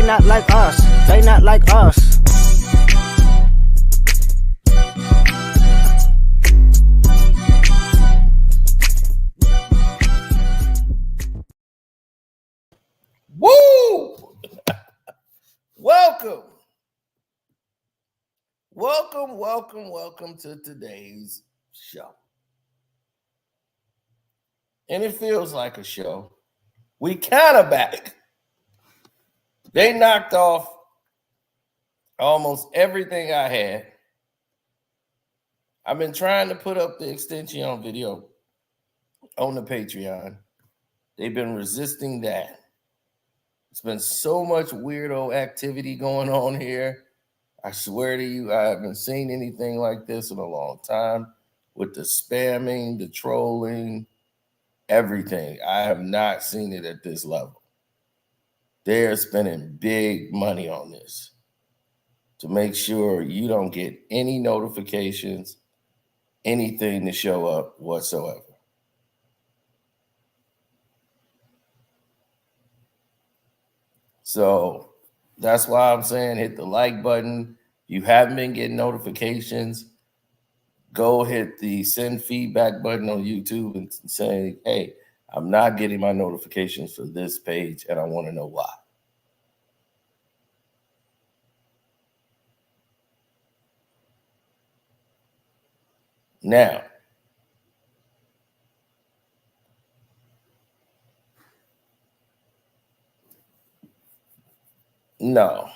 not like us. They not like us. Woo! Welcome to today's show. And it feels like a show. We kind of back. They knocked off almost everything I had. I've been trying to put up the extension video on the Patreon. They've been resisting that. It's been so much weirdo activity going on here. I swear to you, I haven't seen anything like this in a long time with the spamming, the trolling, everything. I have not seen it at this level. They're spending big money on this to make sure you don't get any notifications, anything to show up whatsoever. So that's why I'm saying hit the like button. If you haven't been getting notifications, go hit the send feedback button on YouTube and say, hey, I'm not getting my notifications for this page and I want to know why. Now, no.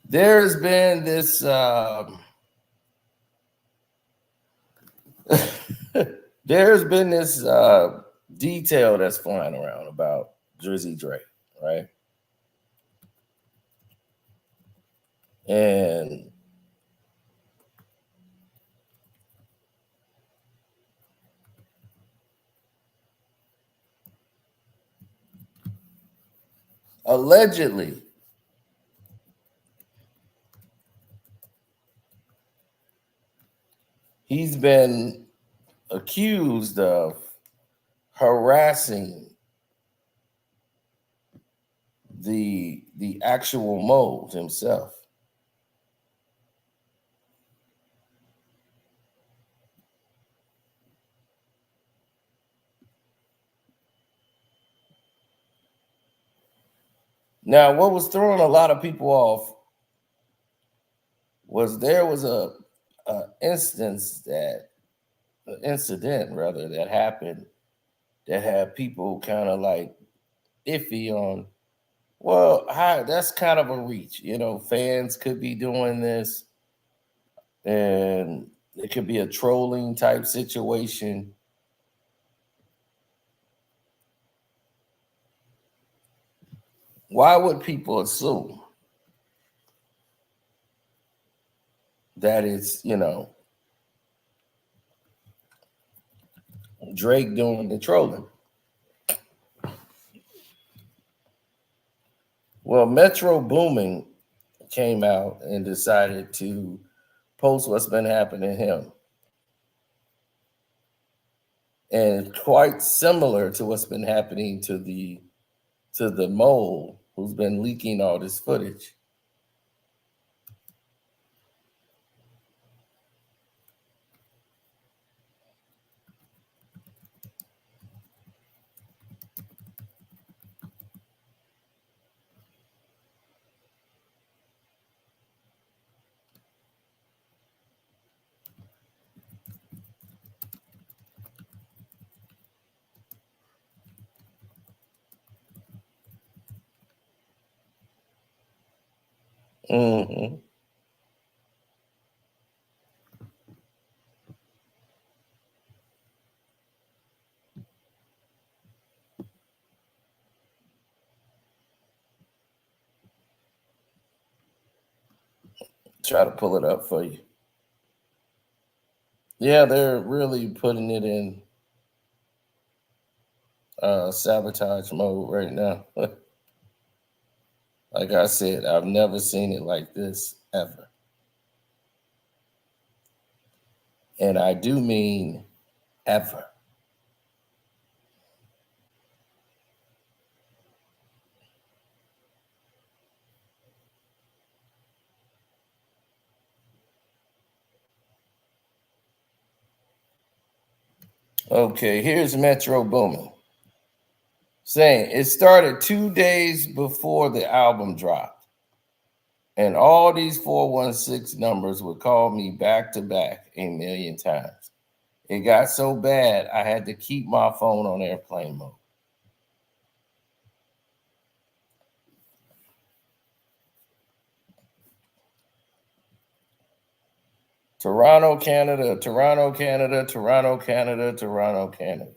There's been this there's been this detail that's flying around about Drizzy Drake, right? And allegedly, he's been accused of harassing the actual mold himself. Now, what was throwing a lot of people off was there was a incident that happened that had people kind of like iffy on, well, that's kind of a reach. You know, fans could be doing this and it could be a trolling type situation. Why would people assume that it's, Drake doing the trolling? Well, Metro Booming came out and decided to post what's been happening to him. And quite similar to what's been happening to the mole who's been leaking all this footage. Mm-hmm. Try to pull it up for you. Yeah, they're really putting it in sabotage mode right now. Like I said, I've never seen it like this ever. And I do mean ever. Okay, here's Metro Boomin saying it started 2 days before the album dropped, and all these 416 numbers would call me back to back a million times. It got so bad I had to keep my phone on airplane mode. Toronto, Canada, Toronto, Canada, Toronto, Canada, Toronto, Canada.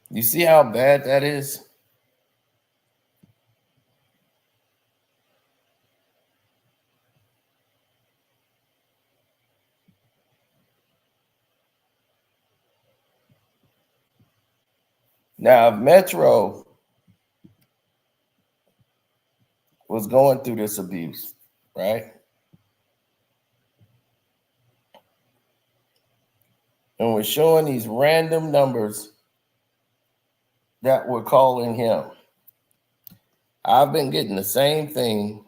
You see how bad that is? Now, if Metro was going through this abuse, right? And was showing these random numbers that were calling him. I've been getting the same thing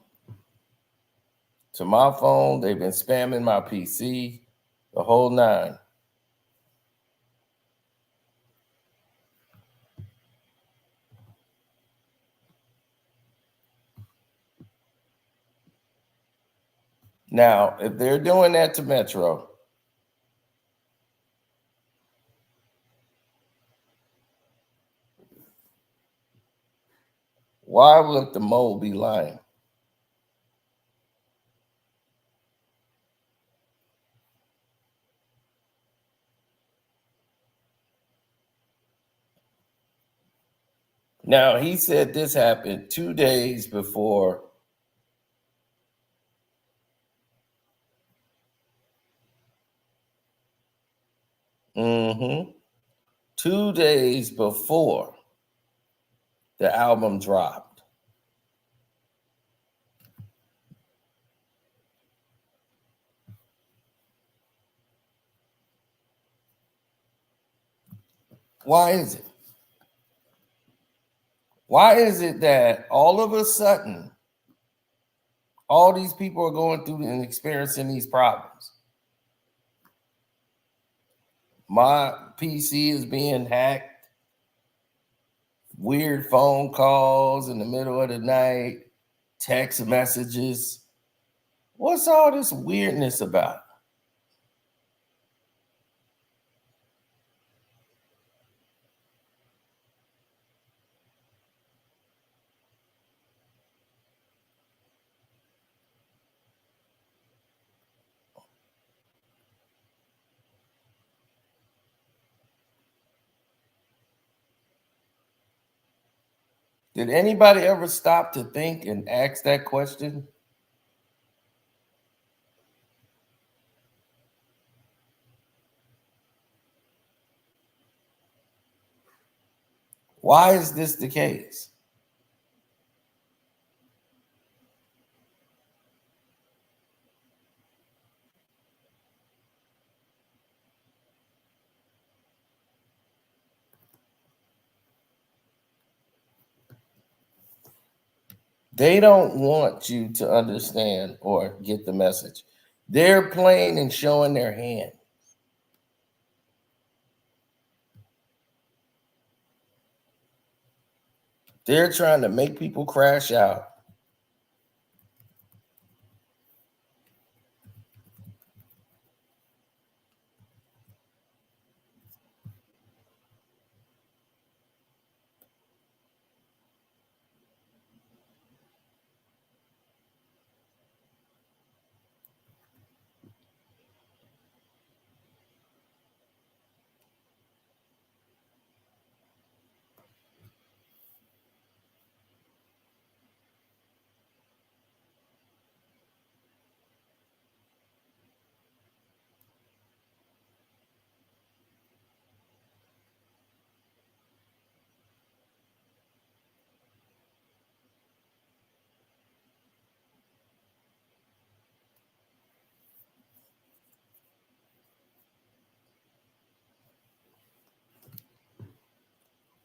to my phone. They've been spamming my PC, the whole nine. Now, if they're doing that to Metro, why would the mole be lying? Now, he said this happened 2 days before. Mm-hmm. 2 days before the album dropped. Why is it? Why is it that all of a sudden, all these people are going through and experiencing these problems? My PC is being hacked, weird phone calls in the middle of the night, text messages. What's all this weirdness about? Did anybody ever stop to think and ask that question? Why is this the case? They don't want you to understand or get the message. They're playing and showing their hand. They're trying to make people crash out.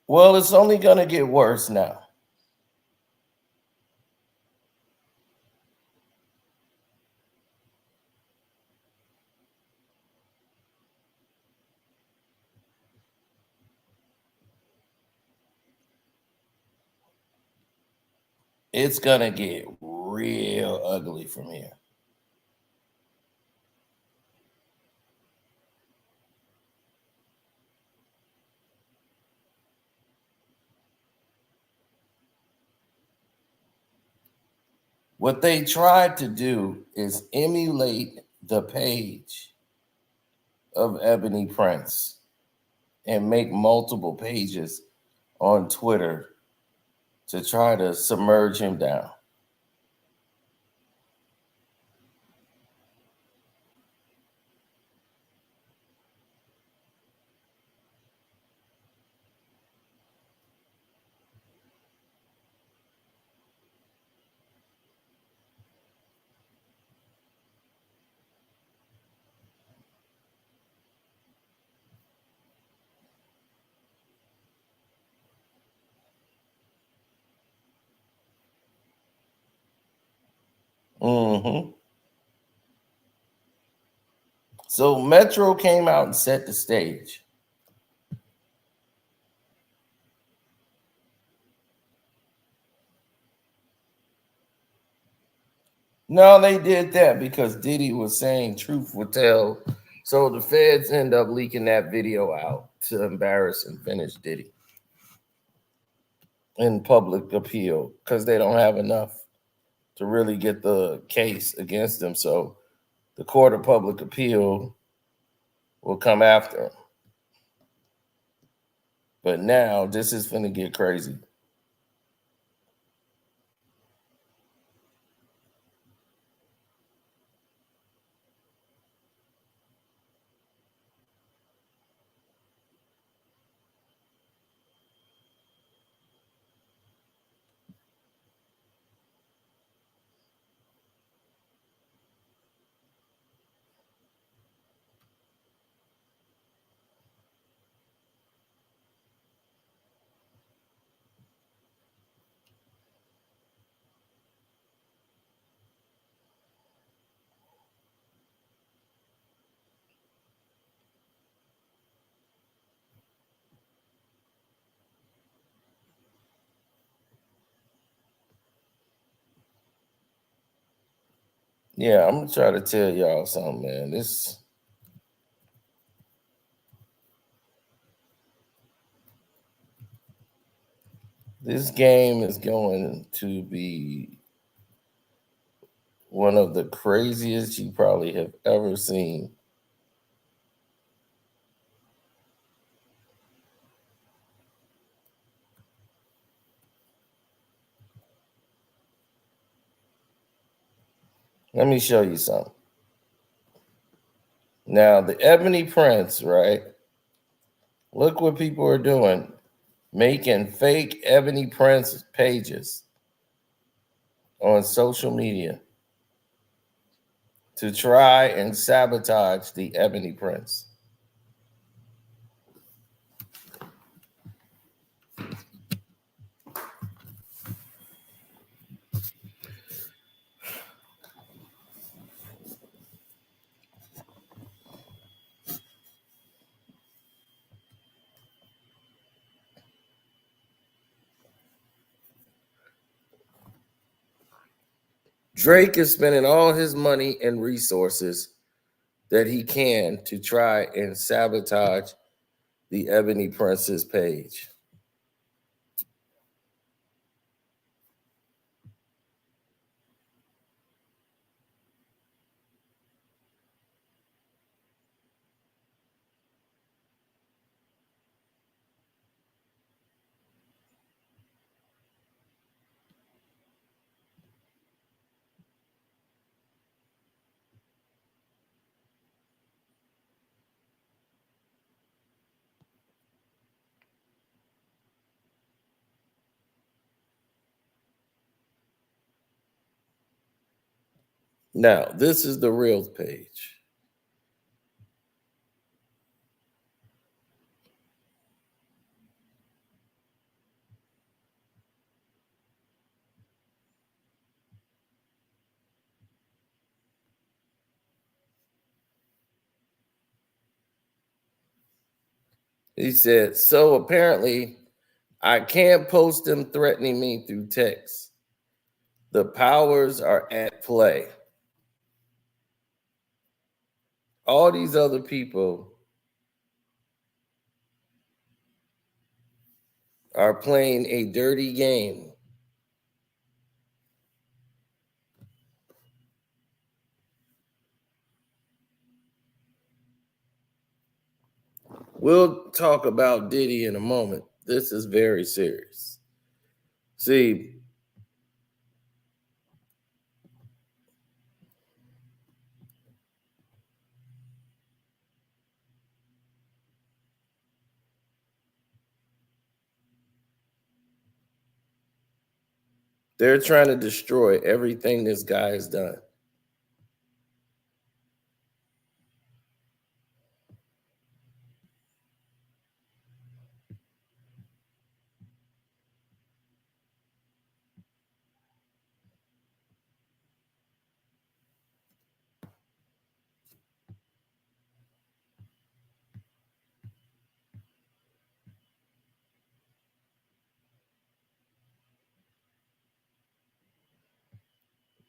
Well, it's only going to get worse now. It's gonna get real ugly from here. What they tried to do is emulate the page of Ebony Prince and make multiple pages on Twitter to try to submerge him down. Mm-hmm. So Metro came out and set the stage. No, they did that because Diddy was saying truth would tell. So the feds end up leaking that video out to embarrass and finish Diddy in public appeal because they don't have enough to really get the case against him. So the court of public appeal will come after him. But now this is going to get crazy. Yeah, I'm gonna try to tell y'all something, man. This game is going to be one of the craziest you probably have ever seen. Let me show you something. Now, the Ebony Prince, right? Look what people are doing, making fake Ebony Prince pages on social media to try and sabotage the Ebony Prince. Drake is spending all his money and resources that he can to try and sabotage the Ebony Prince's page. Now, this is the real page. He said, so apparently I can't post them threatening me through text. The powers are at play. All these other people are playing a dirty game. We'll talk about Diddy in a moment. This is very serious. See, they're trying to destroy everything this guy has done.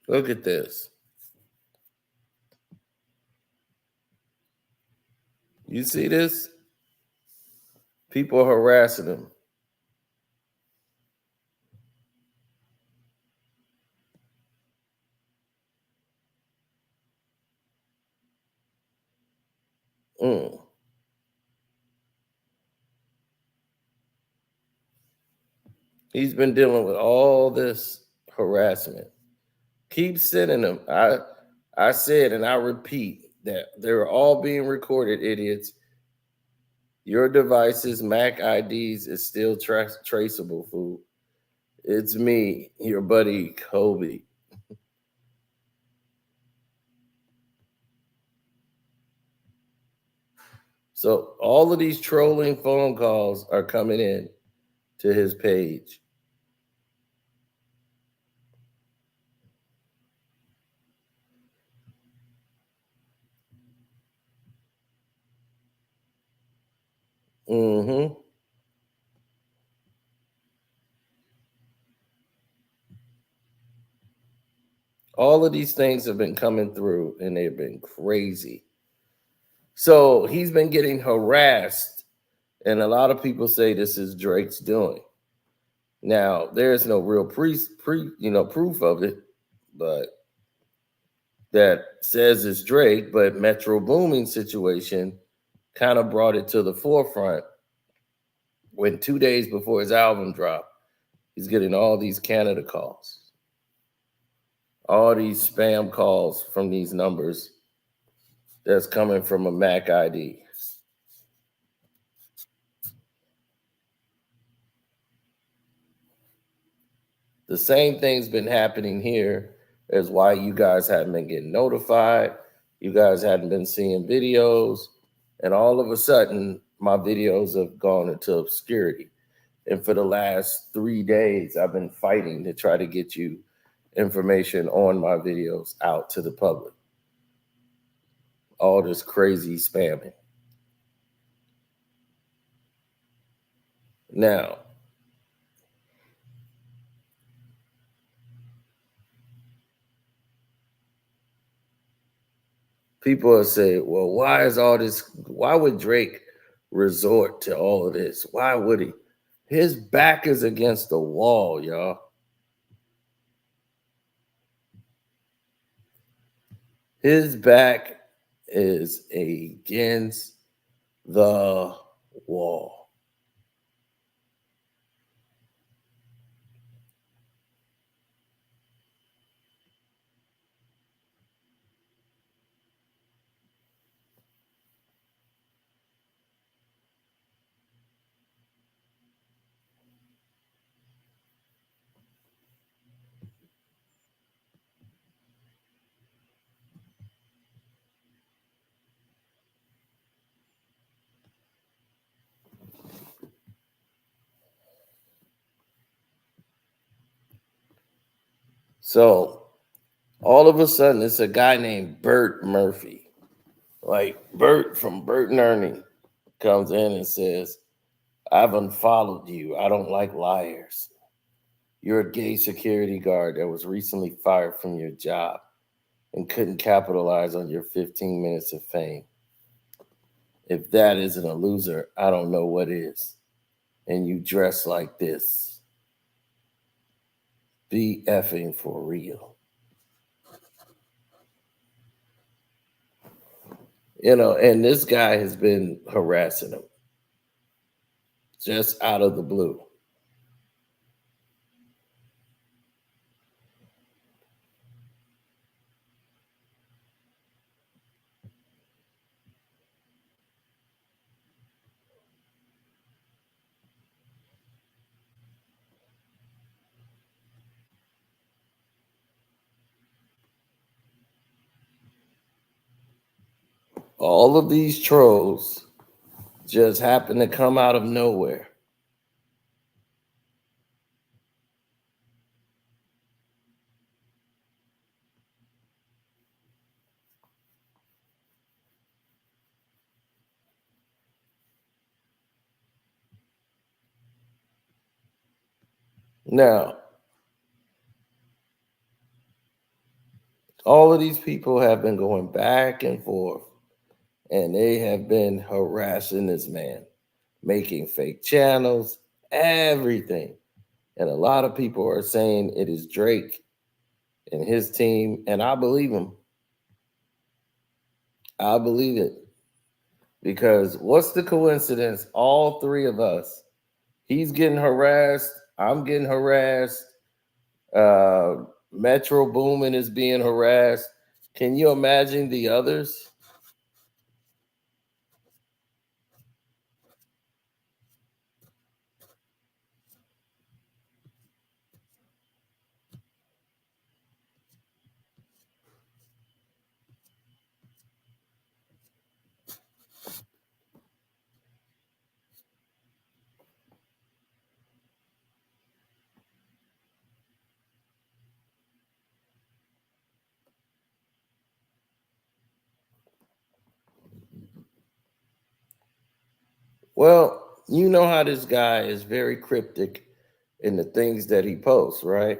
Look at this. You see this? People harassing him. Mm. He's been dealing with all this harassment. Keep sending them. I said, and I repeat that they're all being recorded, idiots. Your device's Mac IDs is still traceable, fool. It's me, your buddy Kobe. So all of these trolling phone calls are coming in to his page. Mm-hmm. All of these things have been coming through and they've been crazy. So he's been getting harassed, and a lot of people say this is Drake's doing. Now, there's no real proof of it, but that says it's Drake, but Metro Booming situation kind of brought it to the forefront when 2 days before his album dropped, he's getting all these Canada calls, all these spam calls from these numbers that's coming from a Mac ID. The same thing's been happening here as why you guys haven't been getting notified. You guys hadn't been seeing videos. And all of a sudden, my videos have gone into obscurity. And for the last 3 days, I've been fighting to try to get you information on my videos out to the public. All this crazy spamming. Now, people have said, well, why is all this? Why would Drake resort to all of this? Why would he? His back is against the wall, y'all. His back is against the wall. So all of a sudden, it's a guy named Bert Murphy. Like Bert from Bert and Ernie comes in and says, I've unfollowed you. I don't like liars. You're a gay security guard that was recently fired from your job and couldn't capitalize on your 15 minutes of fame. If that isn't a loser, I don't know what is. And you dress like this. Be effing for real. And this guy has been harassing him just out of the blue. All of these trolls just happen to come out of nowhere. Now, all of these people have been going back and forth, and they have been harassing this man, making fake channels, everything. And a lot of people are saying it is Drake and his team, and I believe him. I believe it. Because what's the coincidence? All three of us, he's getting harassed, I'm getting harassed, uh, Metro Boomin is being harassed. Can you imagine the others? Well, you know how this guy is very cryptic in the things that he posts, right?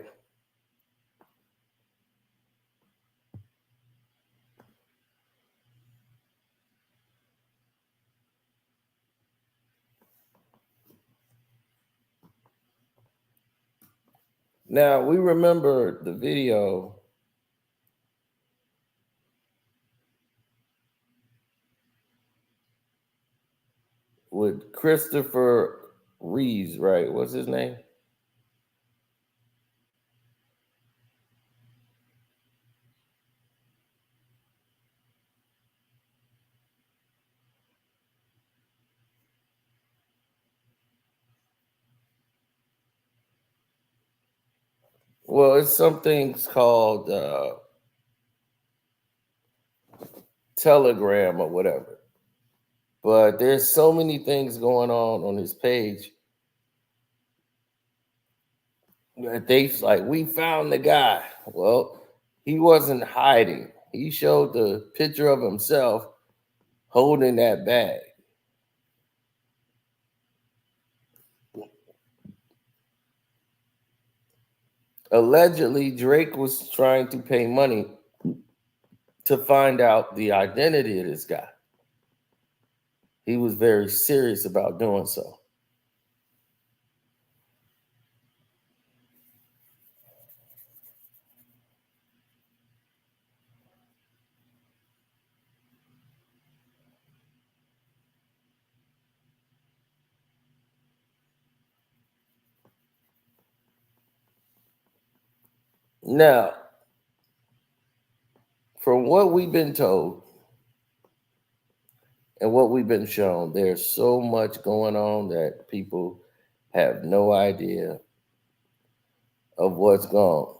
Now, we remember the video with Christopher Reeves, right? What's his name? Well, it's some things called Telegram or whatever. But there's so many things going on his page that they like, we found the guy. Well, he wasn't hiding. He showed the picture of himself holding that bag. Allegedly, Drake was trying to pay money to find out the identity of this guy. He was very serious about doing so. Now, from what we've been told and what we've been shown, there's so much going on that people have no idea of what's gone.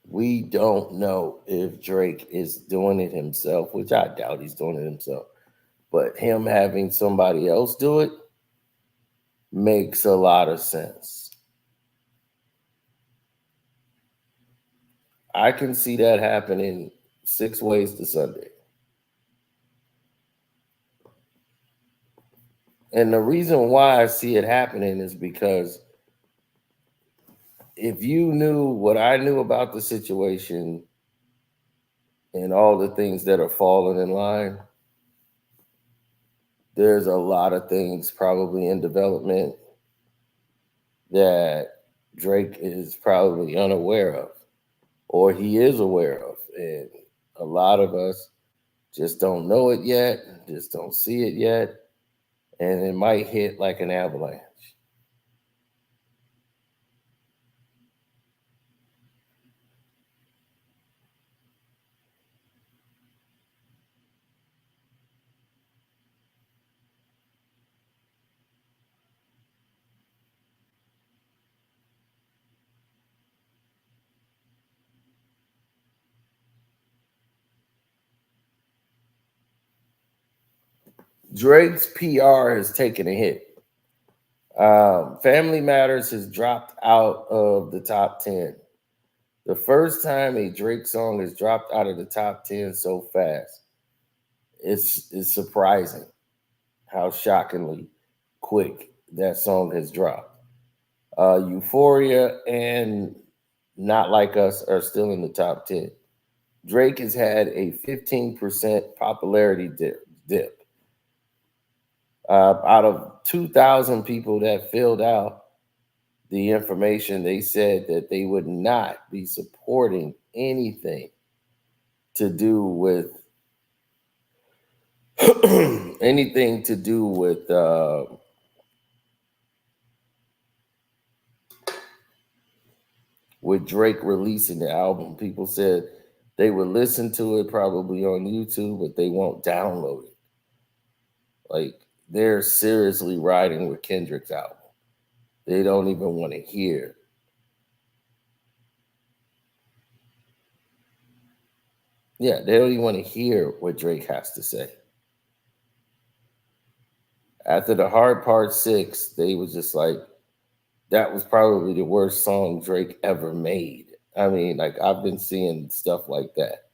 We don't know if Drake is doing it himself, which I doubt he's doing it himself. But him having somebody else do it makes a lot of sense. I can see that happening 6 ways to Sunday. And the reason why I see it happening is because if you knew what I knew about the situation and all the things that are falling in line, there's a lot of things probably in development that Drake is probably unaware of, or he is aware of. And a lot of us just don't know it yet, just don't see it yet, and it might hit like an avalanche. Drake's PR has taken a hit. Family Matters has dropped out of the top 10. The first time a Drake song has dropped out of the top 10 so fast, it's surprising how shockingly quick that song has dropped. Euphoria and Not Like Us are still in the top 10. Drake has had a 15% popularity dip. Out of 2,000 people that filled out the information, they said that they would not be supporting anything to do with anything to do with Drake releasing the album. People said they would listen to it probably on YouTube, but they won't download it. Like, they're seriously riding with Kendrick's album. They don't even want to hear. Yeah, they don't even want to hear what Drake has to say. After the Hard Part 6, they was just like, that was probably the worst song Drake ever made. I mean, like, I've been seeing stuff like that.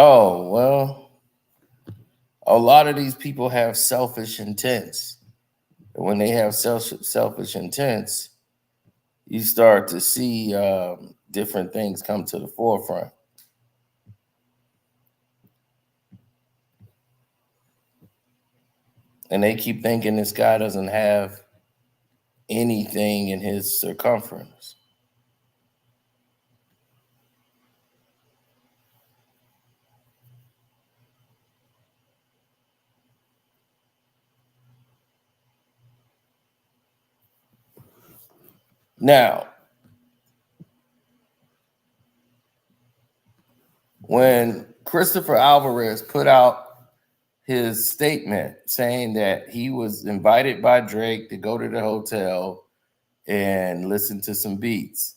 Oh, well, a lot of these people have selfish intents. And when they have selfish intents, you start to see different things come to the forefront. And they keep thinking this guy doesn't have anything in his circumference. Now, when Christopher Alvarez put out his statement saying that he was invited by Drake to go to the hotel and listen to some beats,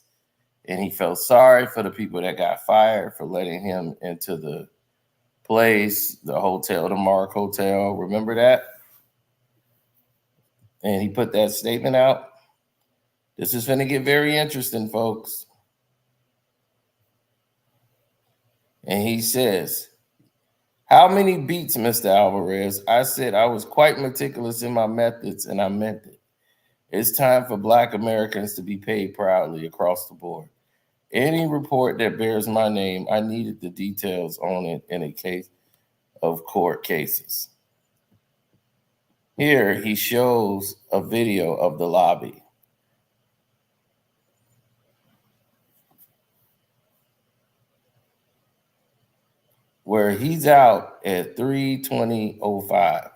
and he felt sorry for the people that got fired for letting him into the place, the hotel, the Mark Hotel. Remember that? And he put that statement out. This is going to get very interesting, folks. And he says, "How many beats, Mr. Alvarez? I said I was quite meticulous in my methods, and I meant it. It's time for Black Americans to be paid proudly across the board. Any report that bears my name, I needed the details on it in a case of court cases." Here he shows a video of the lobby where he's out at 3:20:05.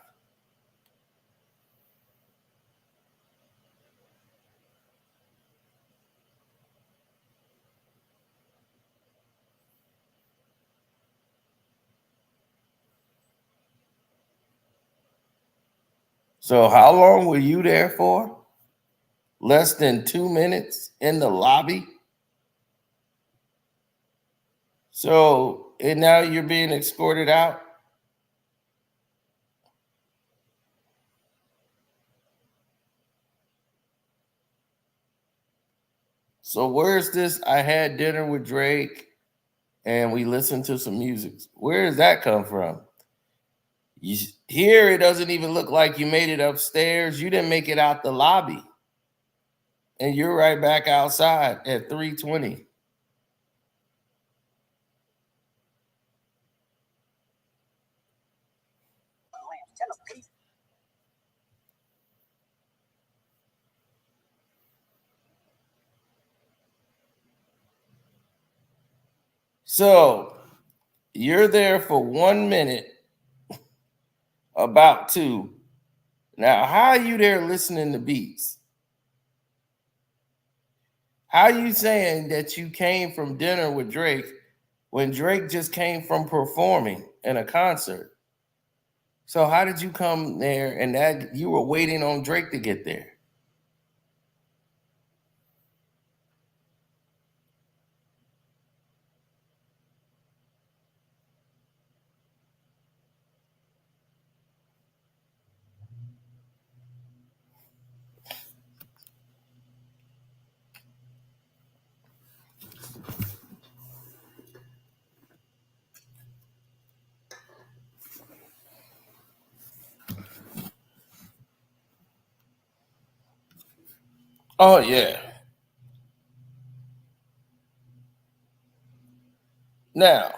So how long were you there for? Less than 2 minutes in the lobby? So, and now you're being escorted out? So where's this? I had dinner with Drake and we listened to some music. Where does that come from? Here, it doesn't even look like you made it upstairs. You didn't make it out the lobby. And you're right back outside at 3:20. So you're there for 1 minute, about two. Now, how are you there listening to beats? How are you saying that you came from dinner with Drake when Drake just came from performing in a concert? So how did you come there and that you were waiting on Drake to get there? Oh yeah. Now,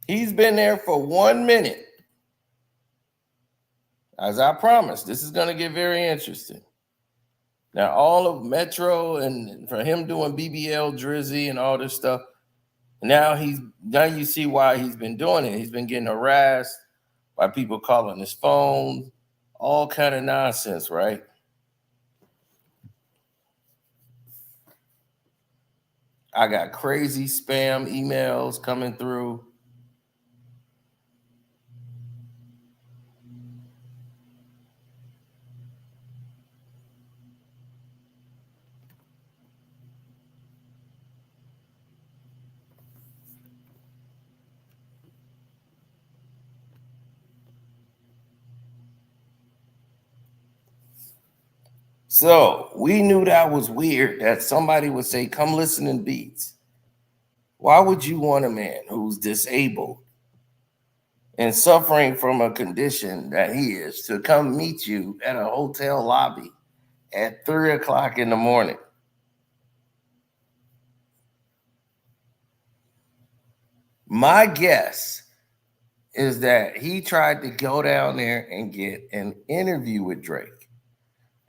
he's been there for 1 minute. As I promised, this is going to get very interesting. Now, all of Metro and for him doing BBL Drizzy and all this stuff, now you see why he's been doing it. He's been getting harassed by people calling his phone, all kind of nonsense, right? I got crazy spam emails coming through. So we knew that was weird that somebody would say, come listen in beats. Why would you want a man who's disabled and suffering from a condition that he is to come meet you at a hotel lobby at 3 o'clock in the morning? My guess is that he tried to go down there and get an interview with Drake,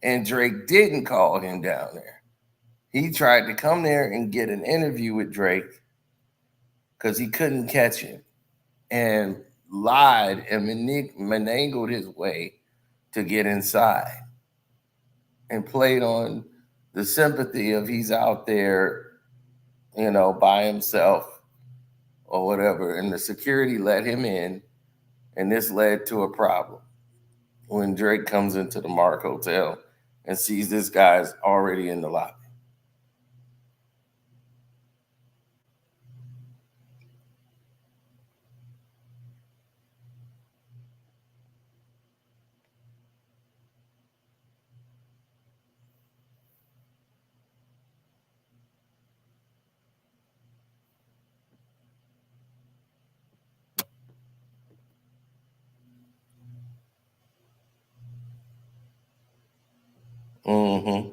and Drake didn't call him down there. He tried to come there and get an interview with Drake because he couldn't catch him, and lied and manangled his way to get inside and played on the sympathy of he's out there, by himself or whatever. And the security let him in, and this led to a problem when Drake comes into the Mark Hotel and sees this guy's already in the lobby. Mm-hmm.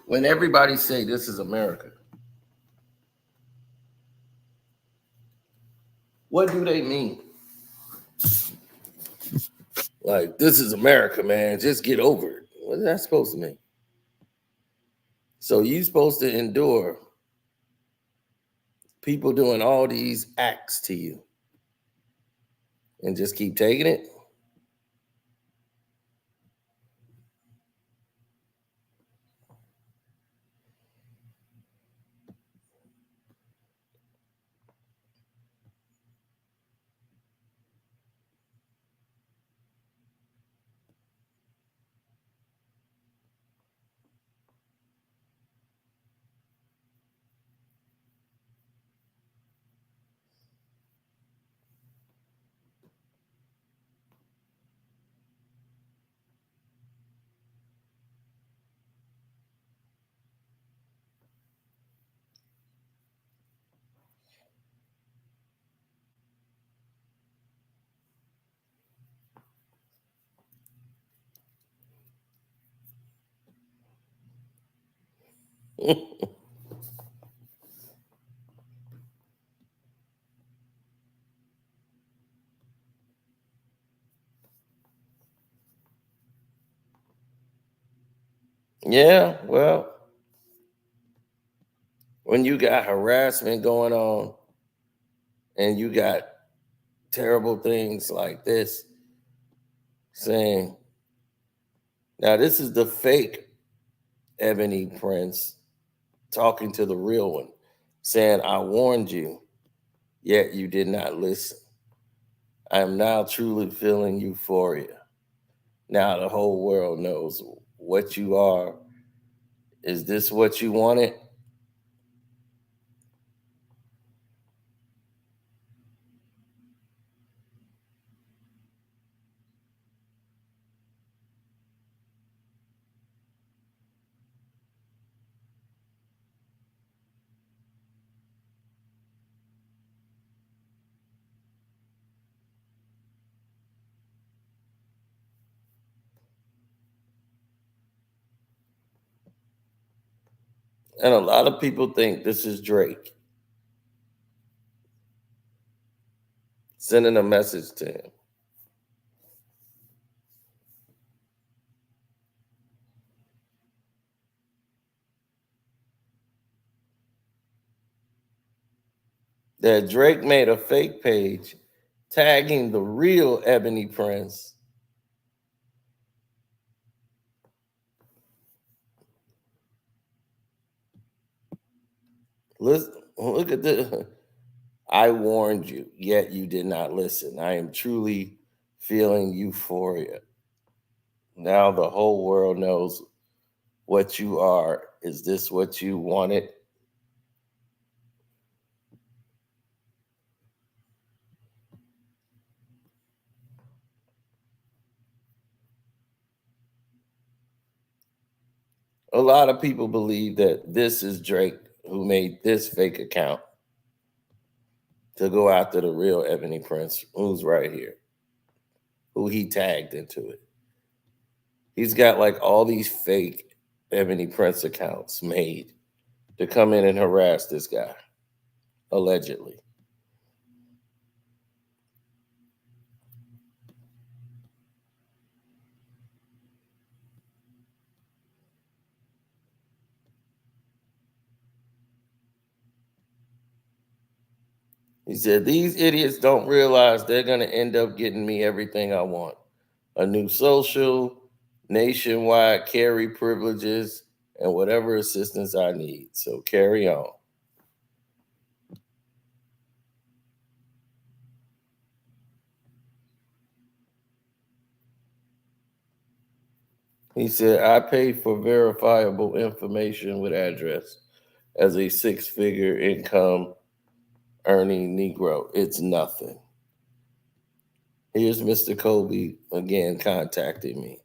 When everybody say this is America, what do they mean? Like, this is America, man. Just get over it. What is that supposed to mean? So you supposed to endure people doing all these acts to you and just keep taking it? Yeah, well, when you got harassment going on and you got terrible things like this saying, now this is the fake Ebony Prince talking to the real one, saying, I warned you, yet you did not listen. I am now truly feeling euphoria. Now the whole world knows what you are. Is this what you wanted? And a lot of people think this is Drake sending a message to him. That Drake made a fake page tagging the real Ebony Prince. Listen, look at this. I warned you, yet you did not listen. I am truly feeling euphoria. Now the whole world knows what you are. Is this what you wanted? A lot of people believe that this is Drake who made this fake account to go after the real Ebony Prince, who's right here, who he tagged into it. He's got like all these fake Ebony Prince accounts made to come in and harass this guy, allegedly. He said, these idiots don't realize they're going to end up getting me everything I want. A new social, nationwide carry privileges, and whatever assistance I need. So carry on. He said, I pay for verifiable information with address as a six-figure income earning Negro. It's nothing. Here's Mr. Kobe again contacting me.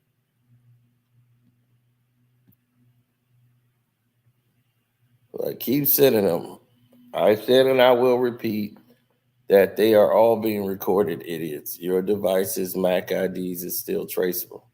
I keep sending them. I said and I will repeat that they are all being recorded, idiots. Your devices, Mac IDs is still traceable.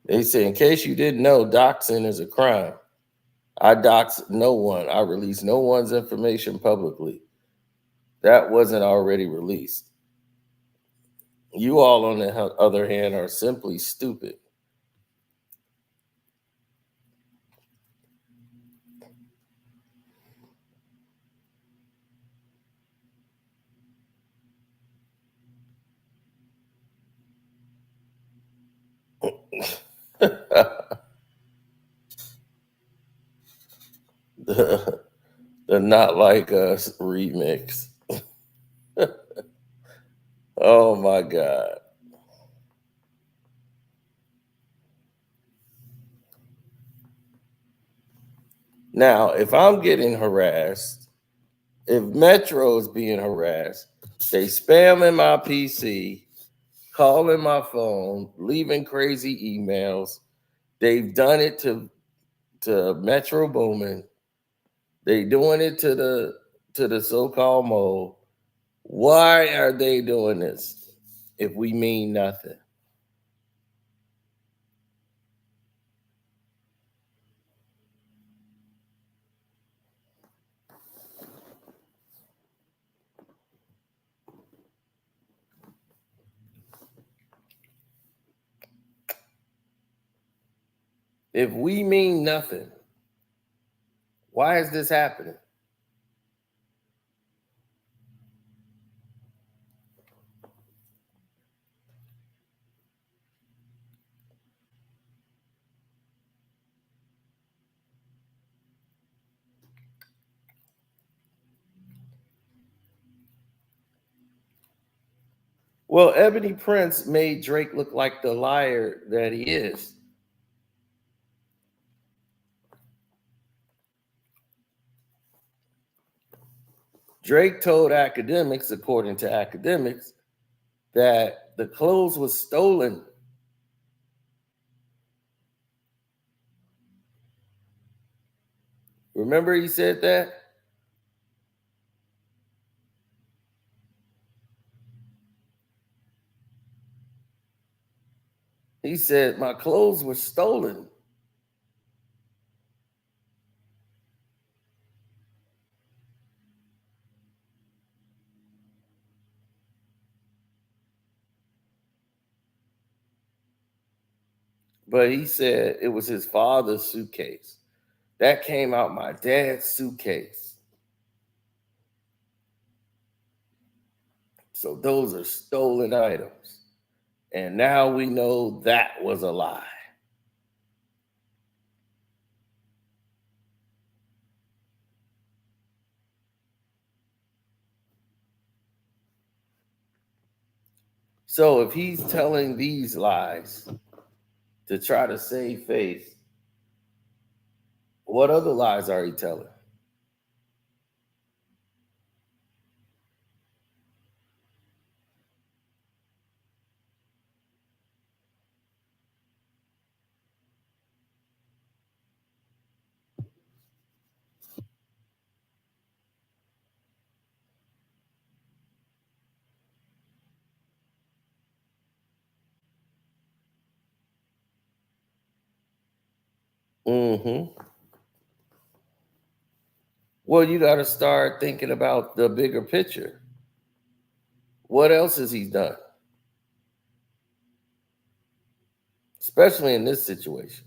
They say, in case you didn't know, doxing is a crime. I dox no one. I release no one's information publicly. That wasn't already released. You all, on the other hand, are simply stupid. the, the Not Like Us remix. Oh my God. Now, if I'm getting harassed If Metro is being harassed, they spamming my PC, calling my phone, leaving crazy emails. They've done it to Metro Boomin. They doing it to the so-called Mo. Why are they doing this if we mean nothing? If we mean nothing, why is this happening? Well, Ebony Prince made Drake look like the liar that he is. Drake told academics, according to academics, that the clothes was stolen. Remember he said that? He said, my clothes were stolen. But he said it was his father's suitcase. That came out my dad's suitcase. So those are stolen items. And now we know that was a lie. So if he's telling these lies to try to save face, what other lies are he telling? Mm-hmm. Well, you got to start thinking about the bigger picture. What else has he done? Especially in this situation.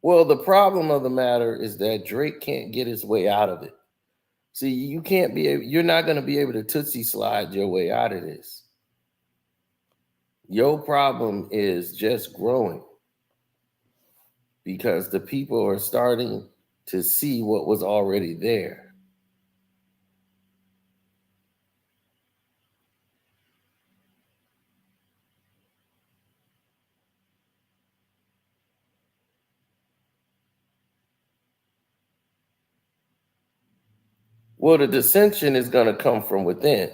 Well, the problem of the matter is that Drake can't get his way out of it. See, you can't be able, you're not going to be able to tootsie slide your way out of this. Your problem is just growing because the people are starting to see what was already there. Well, the dissension is going to come from within.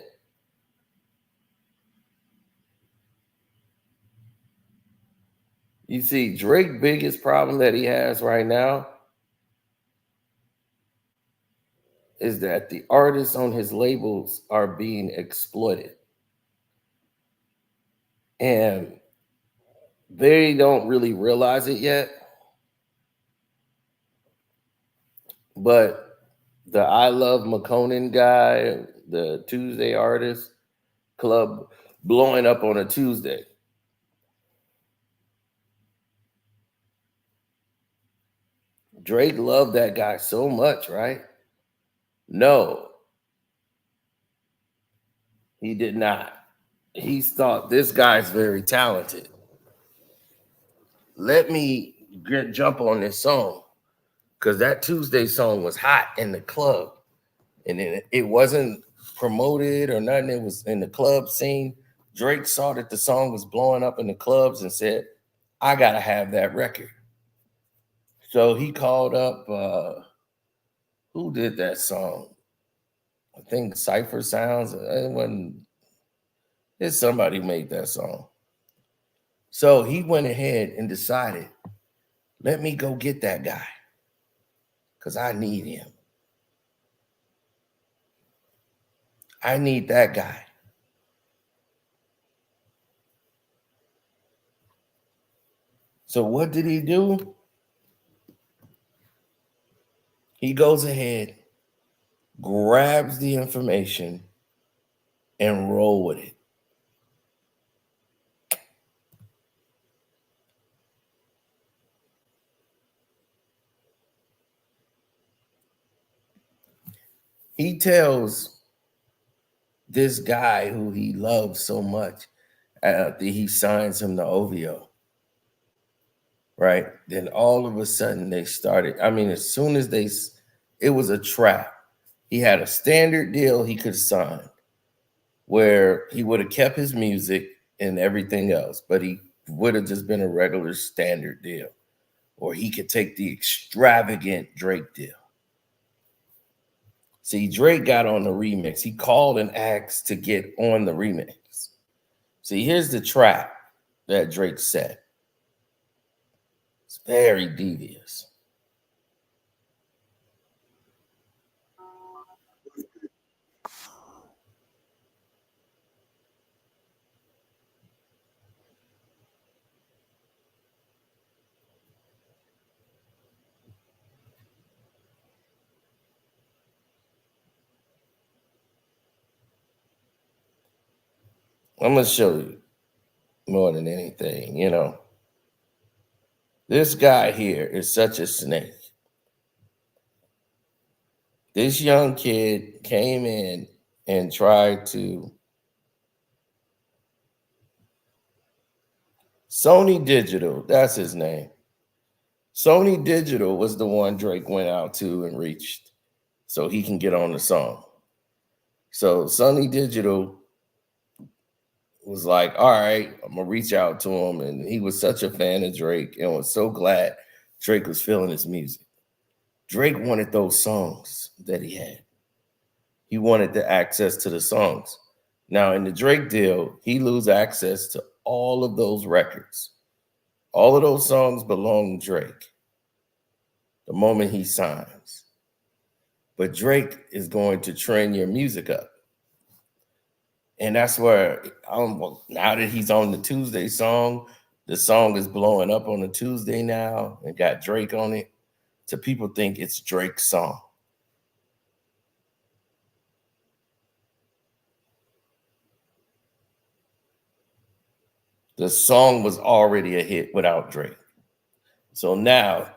You see, Drake's biggest problem that he has right now is that the artists on his labels are being exploited. And They don't really realize it yet, but the I Love McConan guy, the Tuesday artist club blowing up on a Tuesday. Drake loved that guy so much, right? No, he did not. He thought this guy's very talented. Let me jump on this song because that Tuesday song was hot in the club, and it wasn't promoted or nothing. It was in the club scene. Drake saw that the song was blowing up in the clubs and said, "I gotta have that record." So he called up who did that song? I think Cypher Sounds. It wasn't. It's somebody who made that song. So he went ahead and decided, let me go get that guy because I need him. I need that guy. So what did he do? He goes ahead, grabs the information, and roll with it. He tells this guy who he loves so much that he signs him to OVO. Right? Then all of a sudden they started. I mean, as soon as it was a trap. He had a standard deal he could sign where he would have kept his music and everything else, but he would have just been a regular standard deal. Or he could take the extravagant Drake deal. See, Drake got on the remix. He called and asked to get on the remix. See, here's the trap that Drake set. It's very devious. I'm going to show you more than anything, This guy here is such a snake. This young kid came in and tried to. Sony Digital, that's his name. Sony Digital was the one Drake went out to and reached so he can get on the song. So Sony Digital was like, all right, I'm going to reach out to him. And he was such a fan of Drake and was so glad Drake was feeling his music. Drake wanted those songs that he had. He wanted the access to the songs. Now, in the Drake deal, he loses access to all of those records. All of those songs belong to Drake the moment he signs. But Drake is going to trend your music up. And that's where, now that he's on the Tuesday song, the song is blowing up on the Tuesday now and got Drake on it. So people think it's Drake's song. The song was already a hit without Drake. So now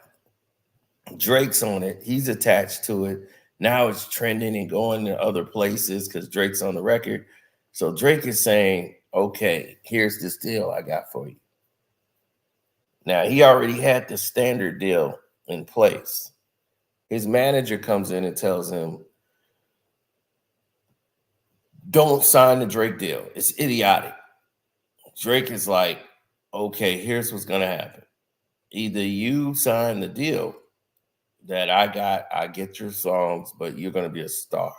Drake's on it. He's attached to it. Now it's trending and going to other places because Drake's on the record. So Drake is saying, okay, here's this deal I got for you. Now, he already had the standard deal in place. His manager comes in and tells him, don't sign the Drake deal. It's idiotic. Drake is like, okay, here's what's going to happen. Either you sign the deal that I get your songs, but you're going to be a star.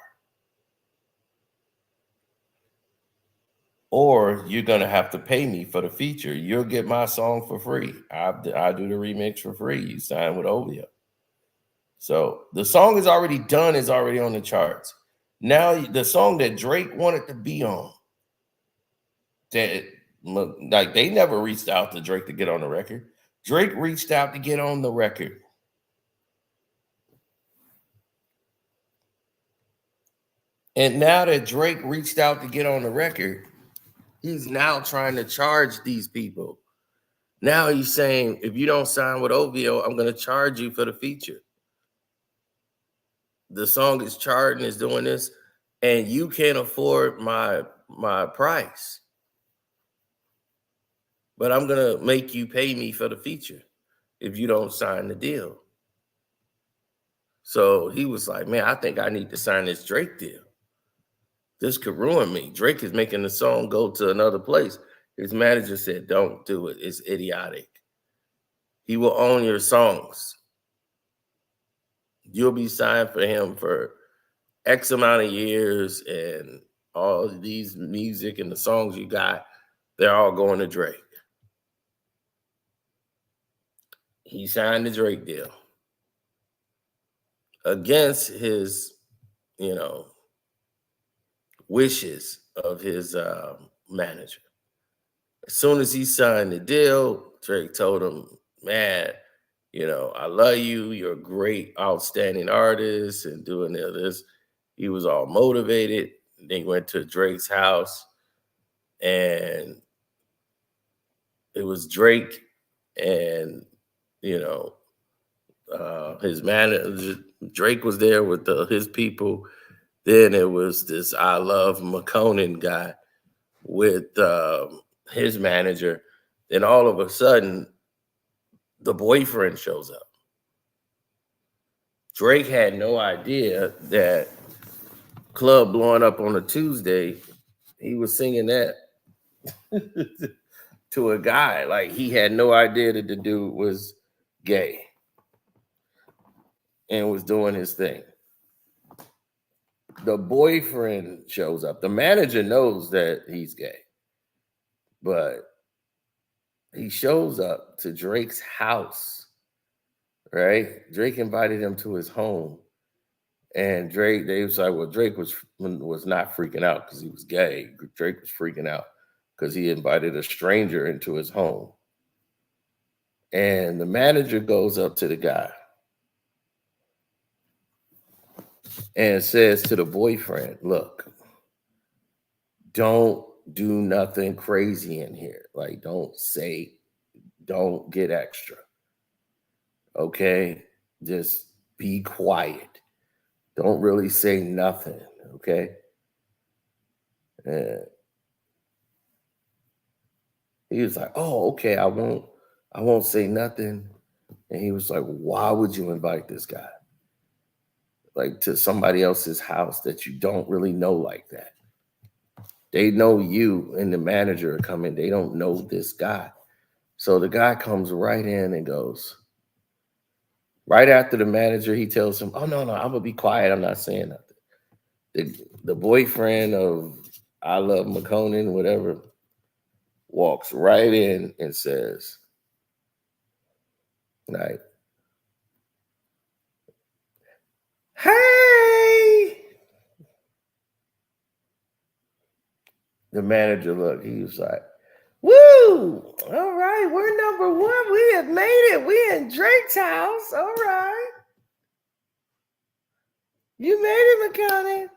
Or you're going to have to pay me for the feature. You'll get my song for free. I do the remix for free. You sign with OVO. So the song is already done, is already on the charts. Now the song that Drake wanted to be on, that Like they never reached out to Drake to get on the record. Drake reached out to get on the record. And now that Drake reached out to get on the record, he's now trying to charge these people. Now he's saying, if you don't sign with OVO, I'm going to charge you for the feature. The song is charting, is doing this, and you can't afford my price. But I'm going to make you pay me for the feature if you don't sign the deal. So he was like, man, I think I need to sign this Drake deal. This could ruin me. Drake is making the song go to another place. His manager said, don't do it. It's idiotic. He will own your songs. You'll be signed for him for X amount of years, and all these music and the songs you got, they're all going to Drake. He signed the Drake deal against his, wishes of his manager. As soon as he signed the deal, Drake told him, man, I love you. You're a great, outstanding artist and doing this. He was all motivated. They went to Drake's house, and it was Drake and, his manager. Drake was there with his people. Then it was this I Love McConan guy with his manager. Then all of a sudden, the boyfriend shows up. Drake had no idea that Club Blowing Up on a Tuesday, he was singing that to a guy. Like, he had no idea that the dude was gay and was doing his thing. The boyfriend shows up. The manager knows that he's gay, but he shows up to Drake's house, right? Drake invited him to his home. And Drake, they was like, well, Drake was not freaking out because he was gay. Drake was freaking out because he invited a stranger into his home. And the manager goes up to the guy and says to the boyfriend, look, don't do nothing crazy in here. Like, don't get extra. Okay? Just be quiet. Don't really say nothing. Okay? And he was like, oh, okay, I won't say nothing. And he was like, why would you invite this guy? Like, to somebody else's house that you don't really know like that. They know you and the manager are coming. They don't know this guy. So the guy comes right in and goes, right after the manager, he tells him, oh, no, I'm going to be quiet. I'm not saying nothing. The boyfriend of I Love McConan, whatever, walks right in and says, like, hey. The manager looked, he was like, woo, all right, we're number one. We have made it. We in Drake's house. All right. You made it, McConan.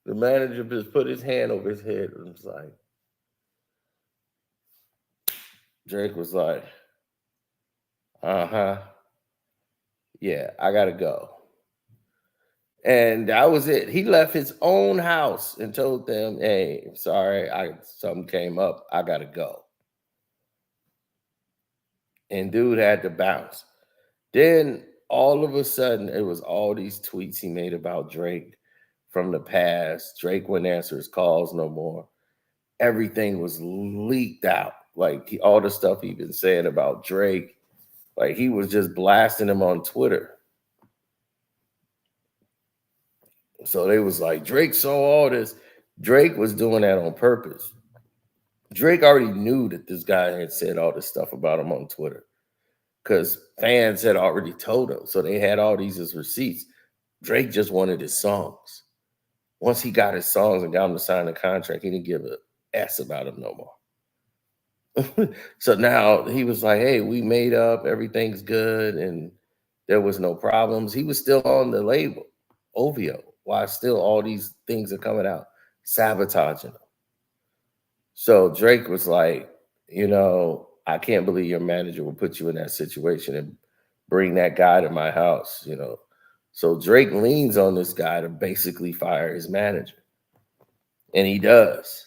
The manager just put his hand over his head and was like, Drake was like, uh-huh. Yeah, I gotta go. And that was it. He left his own house and told them, hey, I'm sorry, something came up. I gotta go. And dude had to bounce. Then all of a sudden, it was all these tweets he made about Drake from the past. Drake wouldn't answer his calls no more. Everything was leaked out. Like, all the stuff he'd been saying about Drake, like, he was just blasting him on Twitter. So they was like, Drake saw all this. Drake was doing that on purpose. Drake already knew that this guy had said all this stuff about him on Twitter because fans had already told him. So they had all these as receipts. Drake just wanted his songs. Once he got his songs and got him to sign the contract, he didn't give a S about him no more. So now he was like, hey, we made up, everything's good, and there was no problems. He was still on the label, OVO, while still all these things are coming out, sabotaging him. So Drake was like, I can't believe your manager will put you in that situation and bring that guy to my house. So Drake leans on this guy to basically fire his manager. And he does.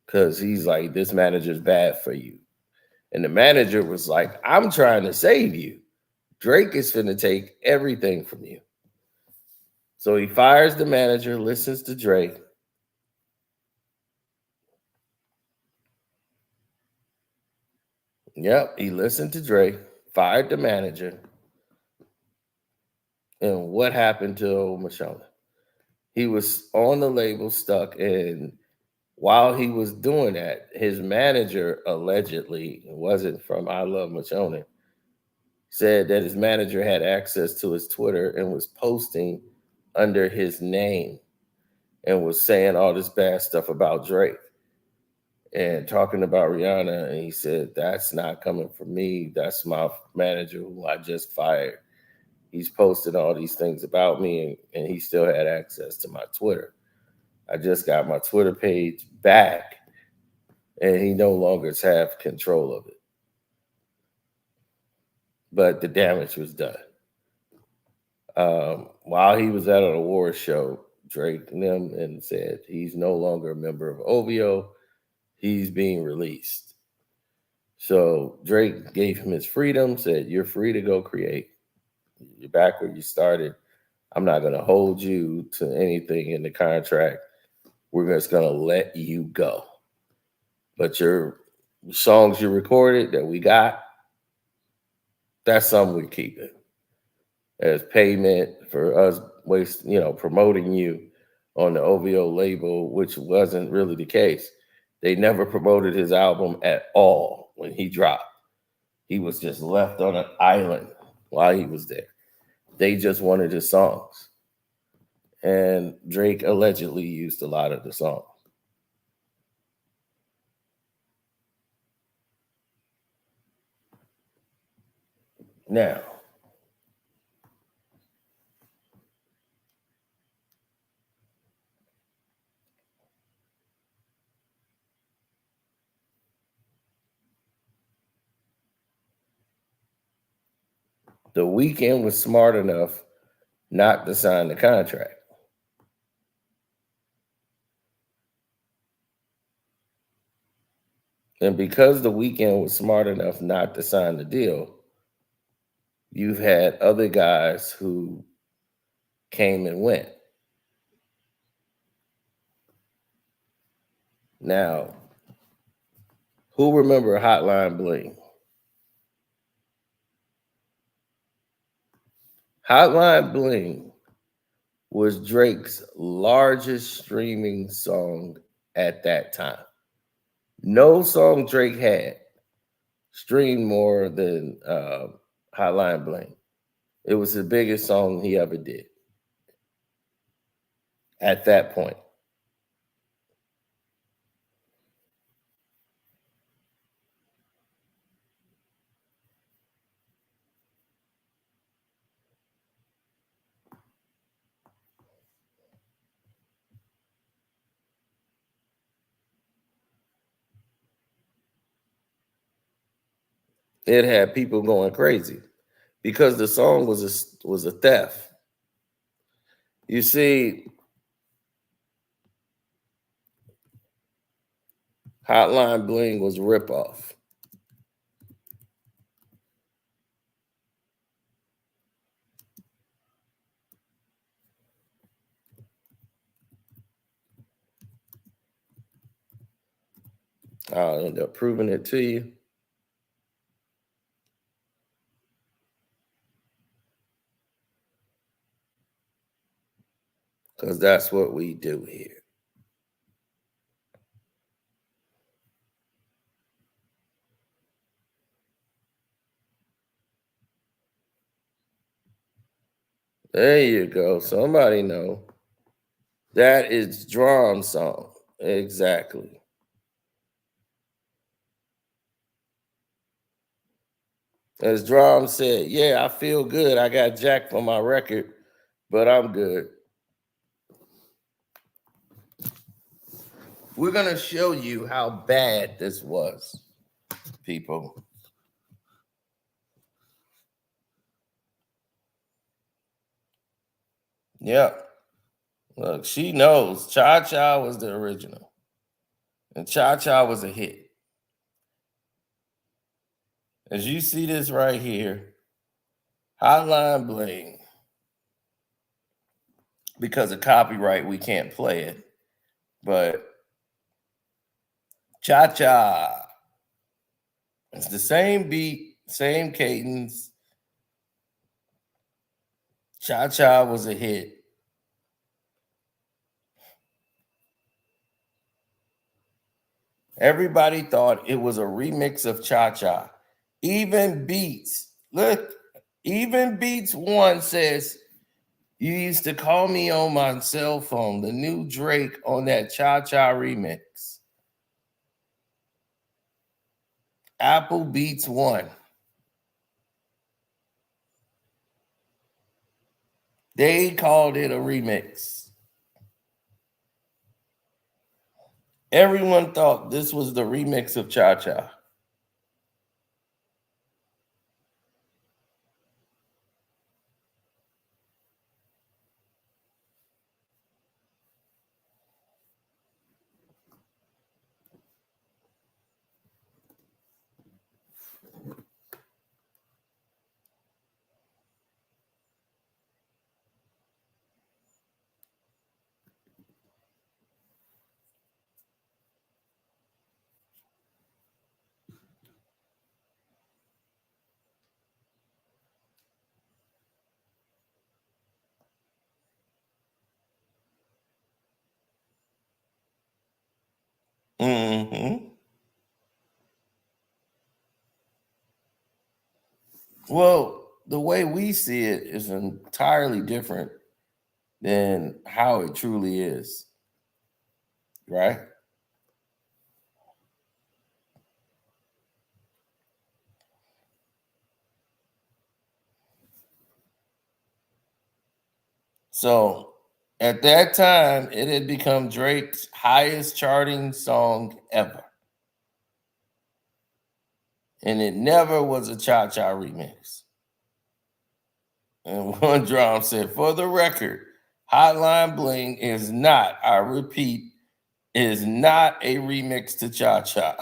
Because he's like, this manager's bad for you. And the manager was like, I'm trying to save you. Drake is finna take everything from you. So he fires the manager, listens to Drake. Yep, he listened to Drake, fired the manager. And what happened to old Mashona? He was on the label stuck, and while he was doing that, his manager allegedly, it wasn't from I Love Machona, said that his manager had access to his Twitter and was posting under his name and was saying all this bad stuff about Drake and talking about Rihanna. And he said, that's not coming from me. That's my manager who I just fired. He's posted all these things about me, and he still had access to my Twitter. I just got my Twitter page back, and he no longer have control of it. But the damage was done. While he was at an award show, Drake and them and said he's no longer a member of OVO. He's being released. So Drake gave him his freedom, said, you're free to go create. You're back where you started. I'm not going to hold you to anything in the contract. We're just going to let you go. But your songs you recorded that we got, that's something we're keeping as payment for us promoting you on the OVO label, which wasn't really the case. They never promoted his album at all when he dropped. He was just left on an island while he was there. They just wanted his songs. And Drake allegedly used a lot of the songs. Now, The Weeknd was smart enough not to sign the contract. And because The Weeknd was smart enough not to sign the deal, you've had other guys who came and went. Now, who remember Hotline Bling? Hotline Bling was Drake's largest streaming song at that time. No song Drake had streamed more than Hotline Bling. It was the biggest song he ever did at that point. It had people going crazy because the song was a theft. You see, Hotline Bling was ripoff. I'll end up proving it to you. Because that's what we do here. There you go. Somebody know. That is drum song. Exactly. As Drum said, yeah, I feel good. I got jacked for my record, but I'm good. We're going to show you how bad this was, people. Yeah. Look, she knows Cha Cha was the original, and Cha Cha was a hit. As you see this right here, Hotline Bling, because of copyright, we can't play it, but Cha Cha, it's the same beat, same cadence. Cha Cha was a hit. Everybody thought it was a remix of Cha Cha. Even Beats, look, even Beats One says, you used to call me on my cell phone, the new Drake on that Cha Cha remix. Apple Beats One. They called it a remix. Everyone thought this was the remix of Cha Cha. Mm-hmm. Well, the way we see it is entirely different than how it truly is, right? So at that time, it had become Drake's highest charting song ever. And it never was a Cha Cha remix. And one drum said, for the record, Hotline Bling is not, I repeat, is not a remix to Cha Cha.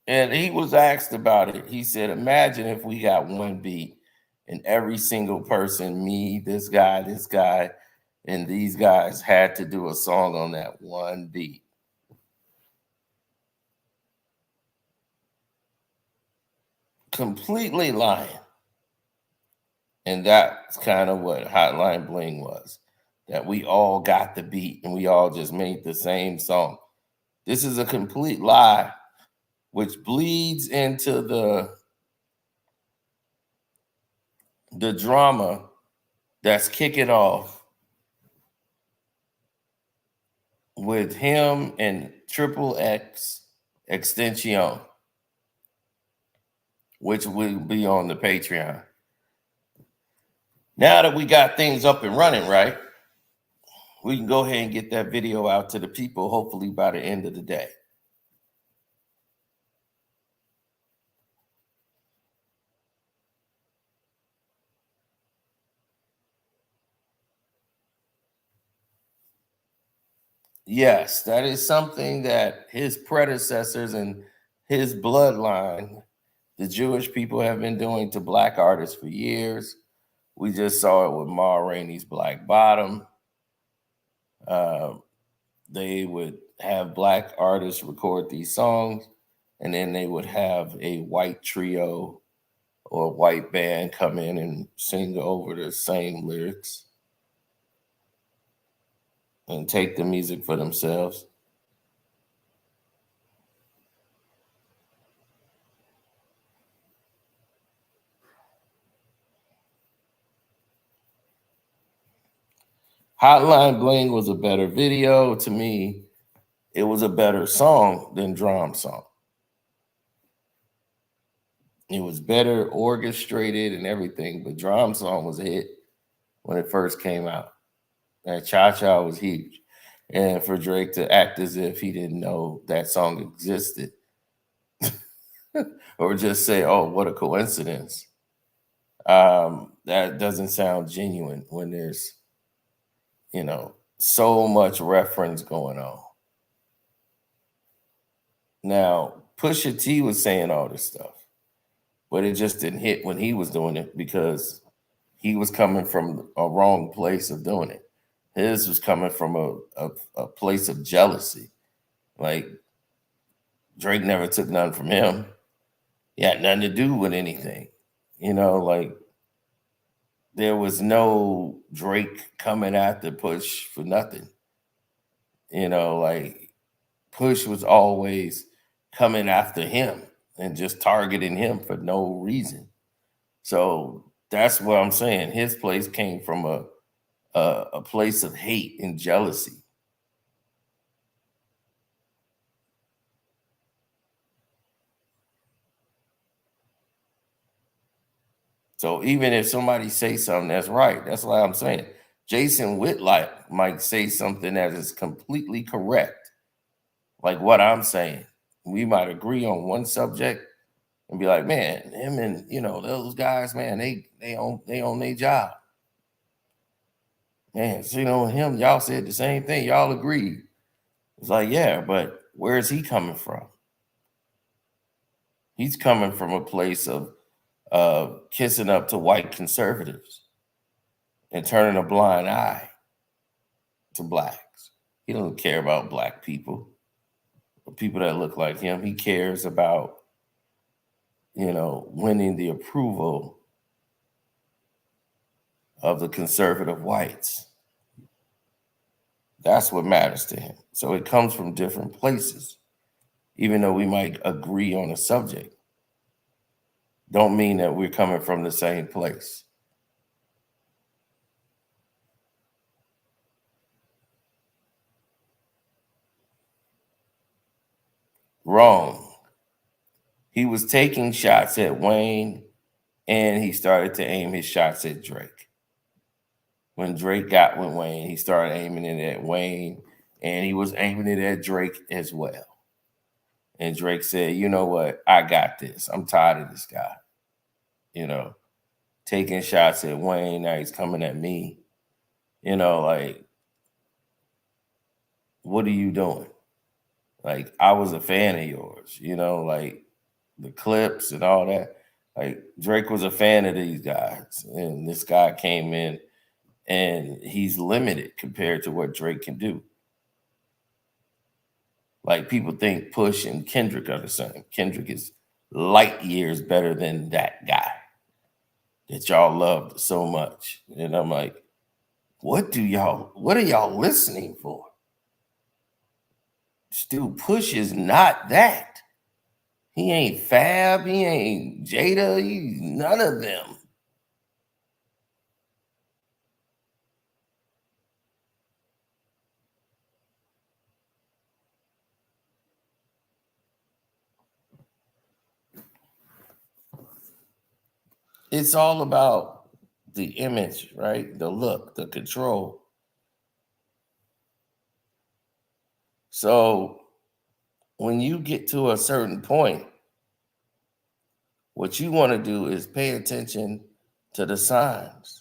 And he was asked about it. He said, imagine if we got one beat and every single person, me, this guy, and these guys had to do a song on that one beat. Completely lying. And that's kind of what Hotline Bling was. That we all got the beat and we all just made the same song. This is a complete lie, which bleeds into the drama that's kicking off with him and Triple X Extension, which will be on the Patreon. Now that we got things up and running, right, we can go ahead and get that video out to the people, hopefully by the end of the day. Yes, that is something that his predecessors and his bloodline, the Jewish people, have been doing to Black artists for years. We just saw it with Ma Rainey's Black Bottom. They would have Black artists record these songs, and then they would have a white trio or white band come in and sing over the same lyrics and take the music for themselves. Hotline Bling was a better video to me. It was a better song than Drum Song. It was better orchestrated and everything, but Drum Song was a hit when it first came out. And Cha Cha was huge. And for Drake to act as if he didn't know that song existed or just say, oh, what a coincidence. That doesn't sound genuine when there's, so much reference going on. Now, Pusha T was saying all this stuff, but it just didn't hit when he was doing it because he was coming from a wrong place of doing it. His was coming from a place of jealousy. Like Drake never took none from him. He had nothing to do with anything. Like there was no Drake coming after Push for nothing. Like Push was always coming after him and just targeting him for no reason. So that's what I'm saying. His place came from a place of hate and jealousy. So even if somebody says something that's right, that's why I'm saying Jason Whitlock might say something that is completely correct, like what I'm saying. We might agree on one subject and be like, man, him and those guys, man, they own their job. Man, so him, y'all said the same thing. Y'all agreed. It's like, yeah, but where is he coming from? He's coming from a place of kissing up to white conservatives and turning a blind eye to blacks. He doesn't care about black people or people that look like him. He cares about, winning the approval of the conservative whites. That's what matters to him. So it comes from different places. Even though we might agree on a subject, don't mean that we're coming from the same place. Wrong. He was taking shots at Wayne and he started to aim his shots at Drake. When Drake got with Wayne, he started aiming it at Wayne and he was aiming it at Drake as well. And Drake said, you know what? I got this. I'm tired of this guy. Taking shots at Wayne. Now he's coming at me. Like, what are you doing? Like, I was a fan of yours, like the clips and all that. Like, Drake was a fan of these guys. And this guy came in and he's limited compared to what Drake can do. Like, people think Push and Kendrick are the same. Kendrick is light years better than that guy that y'all loved so much. And I'm like, what are y'all listening for? Dude, Push is not that. He ain't Fab, he ain't Jada, he's none of them. It's all about the image, right? The look, the control. So when you get to a certain point, what you want to do is pay attention to the signs.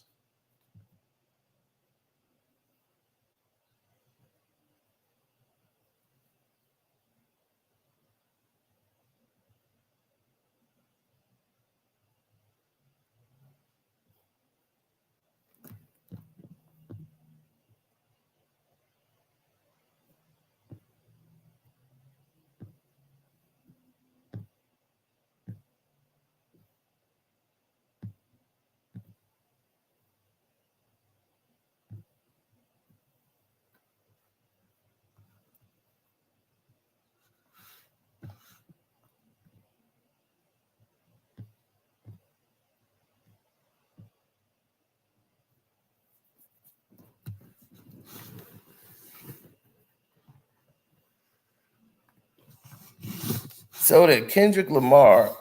So that Kendrick Lamar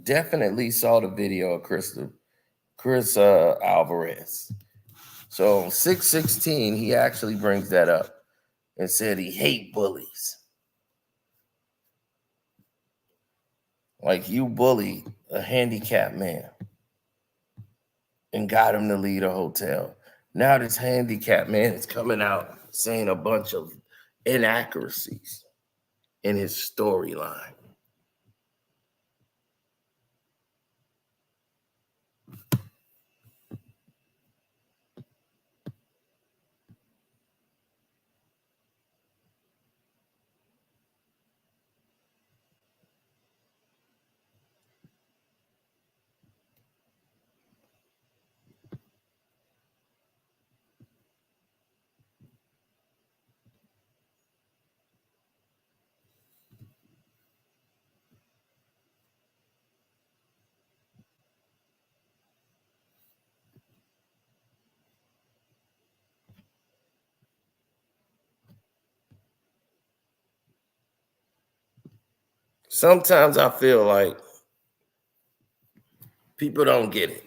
definitely saw the video of Chris Alvarez. So on 6/16, he actually brings that up and said he hate bullies. Like, you bully a handicapped man and got him to lead a hotel. Now this handicapped man is coming out saying a bunch of inaccuracies in his storyline. Sometimes I feel like people don't get it.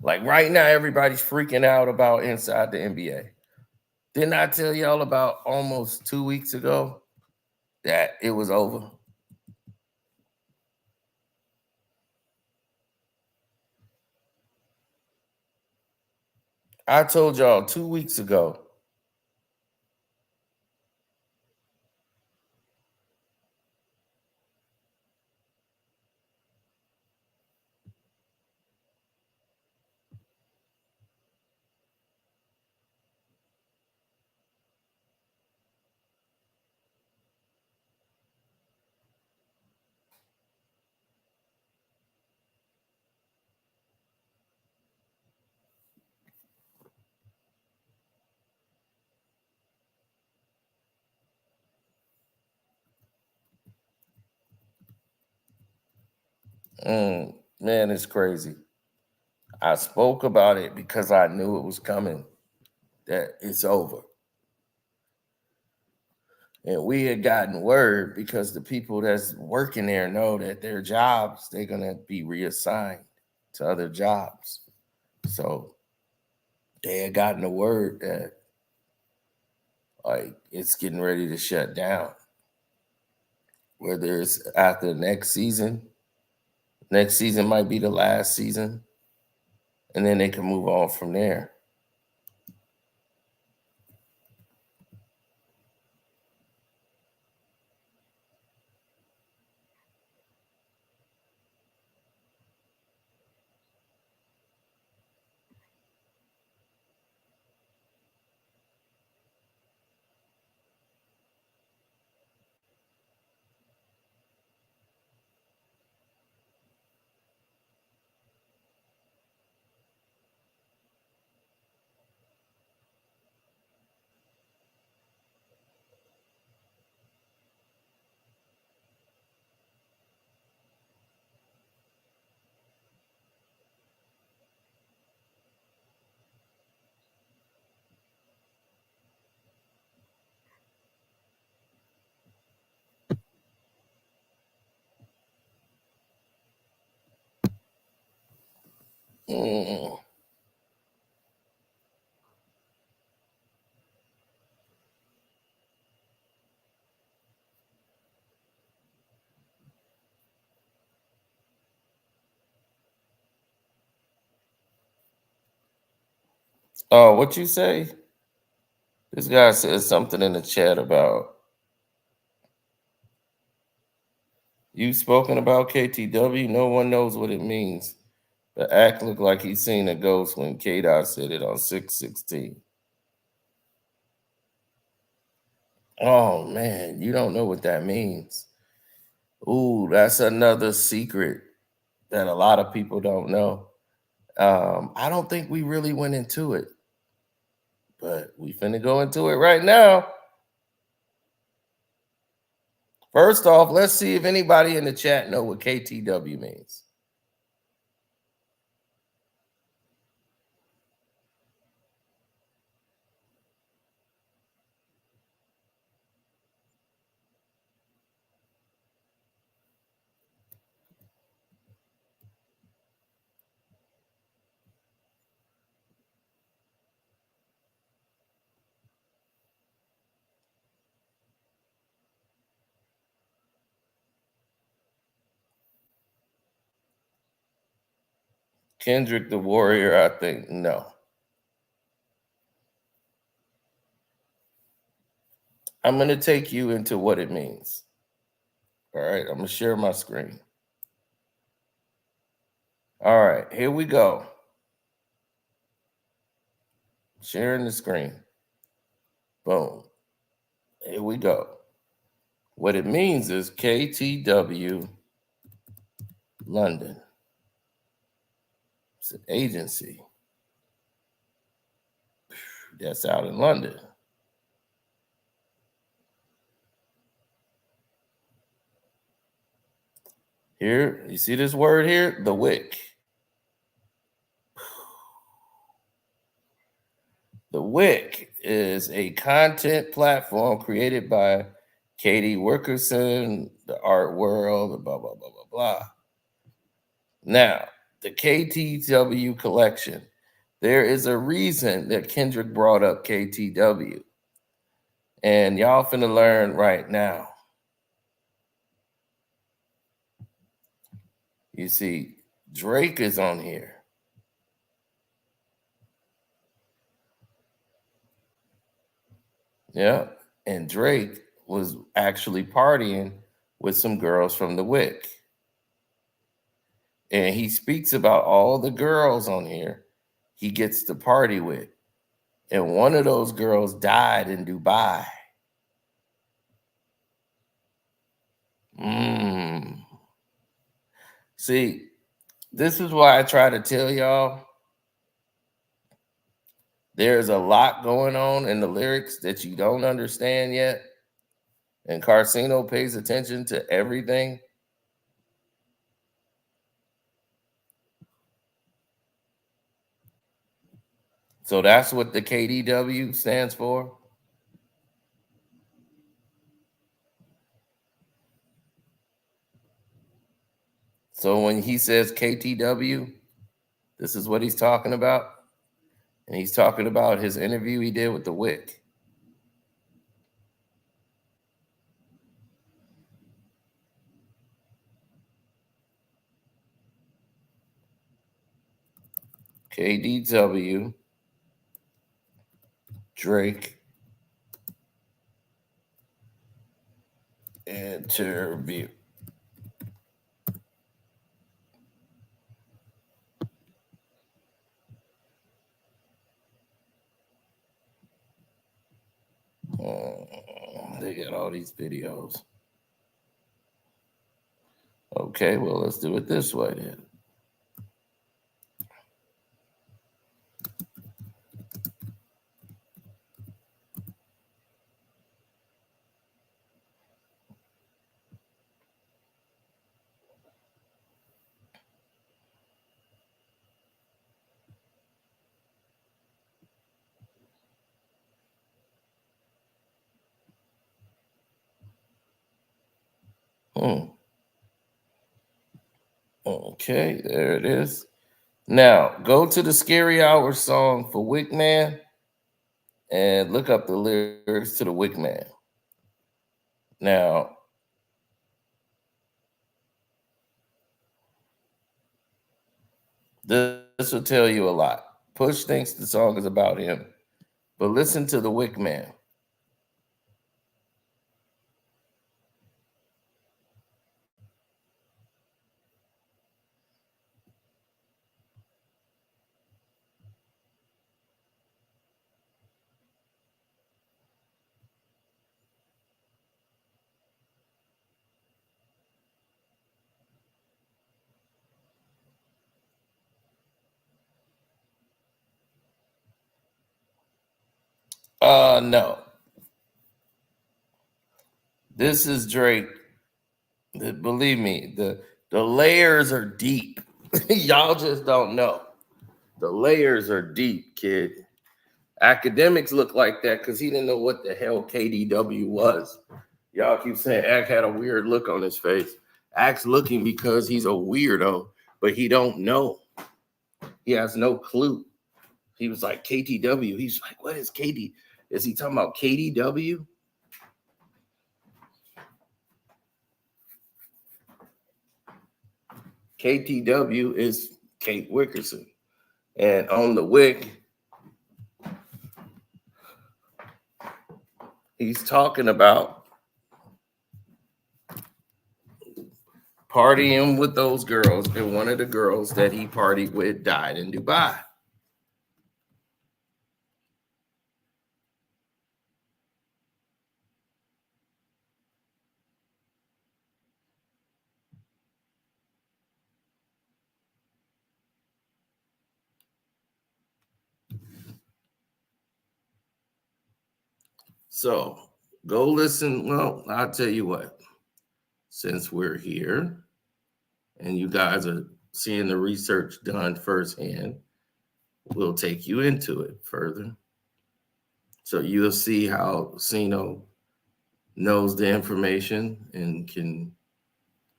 Like right now, everybody's freaking out about inside the NBA. Didn't I tell y'all about almost 2 weeks ago that it was over? I told y'all 2 weeks ago. Man, it's crazy. I spoke about it because I knew it was coming, that it's over. And we had gotten word because the people that's working there know that their jobs, they're going to be reassigned to other jobs. So they had gotten the word that, like, it's getting ready to shut down. Whether it's after next season might be the last season, and then they can move on from there. Mm. Oh, what you say? This guy said something in the chat about you spoken about KTW. No one knows what it means. But act looked like he's seen a ghost when K-Dot said it on 6/16. Oh man, you don't know what that means. Ooh, that's another secret that a lot of people don't know. I don't think we really went into it, but we finna go into it right now. First off, let's see if anybody in the chat know what KTW means. Kendrick the Warrior, I think, no. I'm going to take you into what it means. All right, I'm going to share my screen. All right, here we go. Sharing the screen. Boom. Here we go. What it means is KTW London. It's an agency that's out in London. Here, you see this word here? The Wick. The Wick is a content platform created by Katie Wilkerson, the art world, blah, blah, blah, blah, blah. Now, the KTW collection. There is a reason that Kendrick brought up KTW. And y'all finna learn right now. You see, Drake is on here. Yeah. And Drake was actually partying with some girls from the Wick. And he speaks about all the girls on here he gets to party with. And one of those girls died in Dubai. See, this is why I try to tell y'all there's a lot going on in the lyrics that you don't understand yet. And Carcino pays attention to everything. So that's what the KDW stands for. So when he says KTW, this is what he's talking about. And he's talking about his interview he did with the Wick. KDW, Drake, interview. They got all these videos. Okay, well, let's do it this way then. Okay, there it is. Now, go to the Scary Hour song for Wick Man and look up the lyrics to the Wick Man. Now, this will tell you a lot. Push thinks the song is about him, but listen to the Wick Man. No. This is Drake. Believe me, the layers are deep. Y'all just don't know. The layers are deep, kid. Academics look like that because he didn't know what the hell KDW was. Y'all keep saying Ack had a weird look on his face. Ack's looking because he's a weirdo, but he don't know. He has no clue. He was like KTW. He's like, what is KD? Is he talking about KDW? KTW is Kate Wickerson. And on the Wick, he's talking about partying with those girls, and one of the girls that he partied with died in Dubai. So go listen. Well, I'll tell you what, since we're here and you guys are seeing the research done firsthand, we'll take you into it further. So you'll see how Sino knows the information and can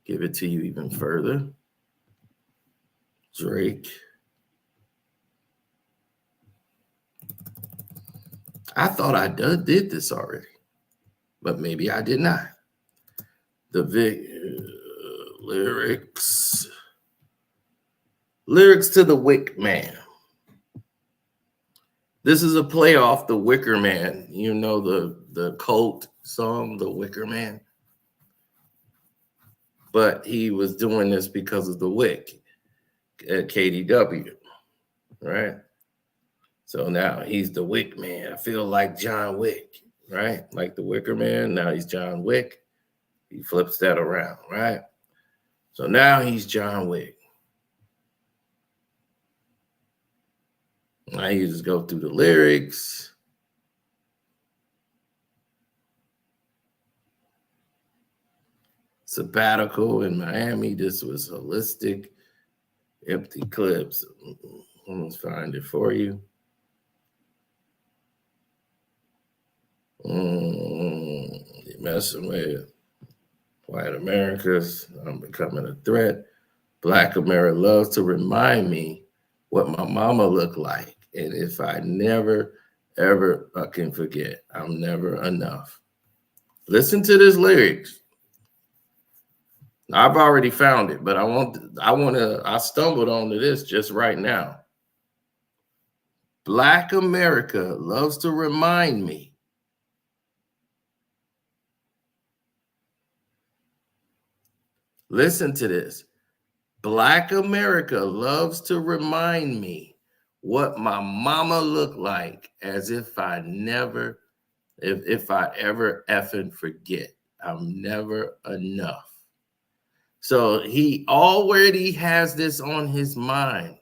give it to you even further. Drake. I thought I did this already, but maybe I did not. The lyrics to the Wick Man. This is a play off the Wicker Man. You know the cult song, The Wicker Man. But he was doing this because of the Wick at KDW, right? So now he's the Wick Man. I feel like John Wick, right? Like the Wicker Man. Now he's John Wick. He flips that around, right? So now he's John Wick. Now you just go through the lyrics. Sabbatical in Miami. This was holistic. Empty clips. Let's find it for you. You're messing with white Americans. I'm becoming a threat. Black America loves to remind me what my mama looked like. And if I never, ever can forget, I'm never enough. Listen to this lyrics. I've already found it, but I stumbled onto this just right now. Black America loves to remind me. Listen to this. Black America loves to remind me what my mama looked like, as if I ever effing forget. I'm never enough. So he already has this on his mind.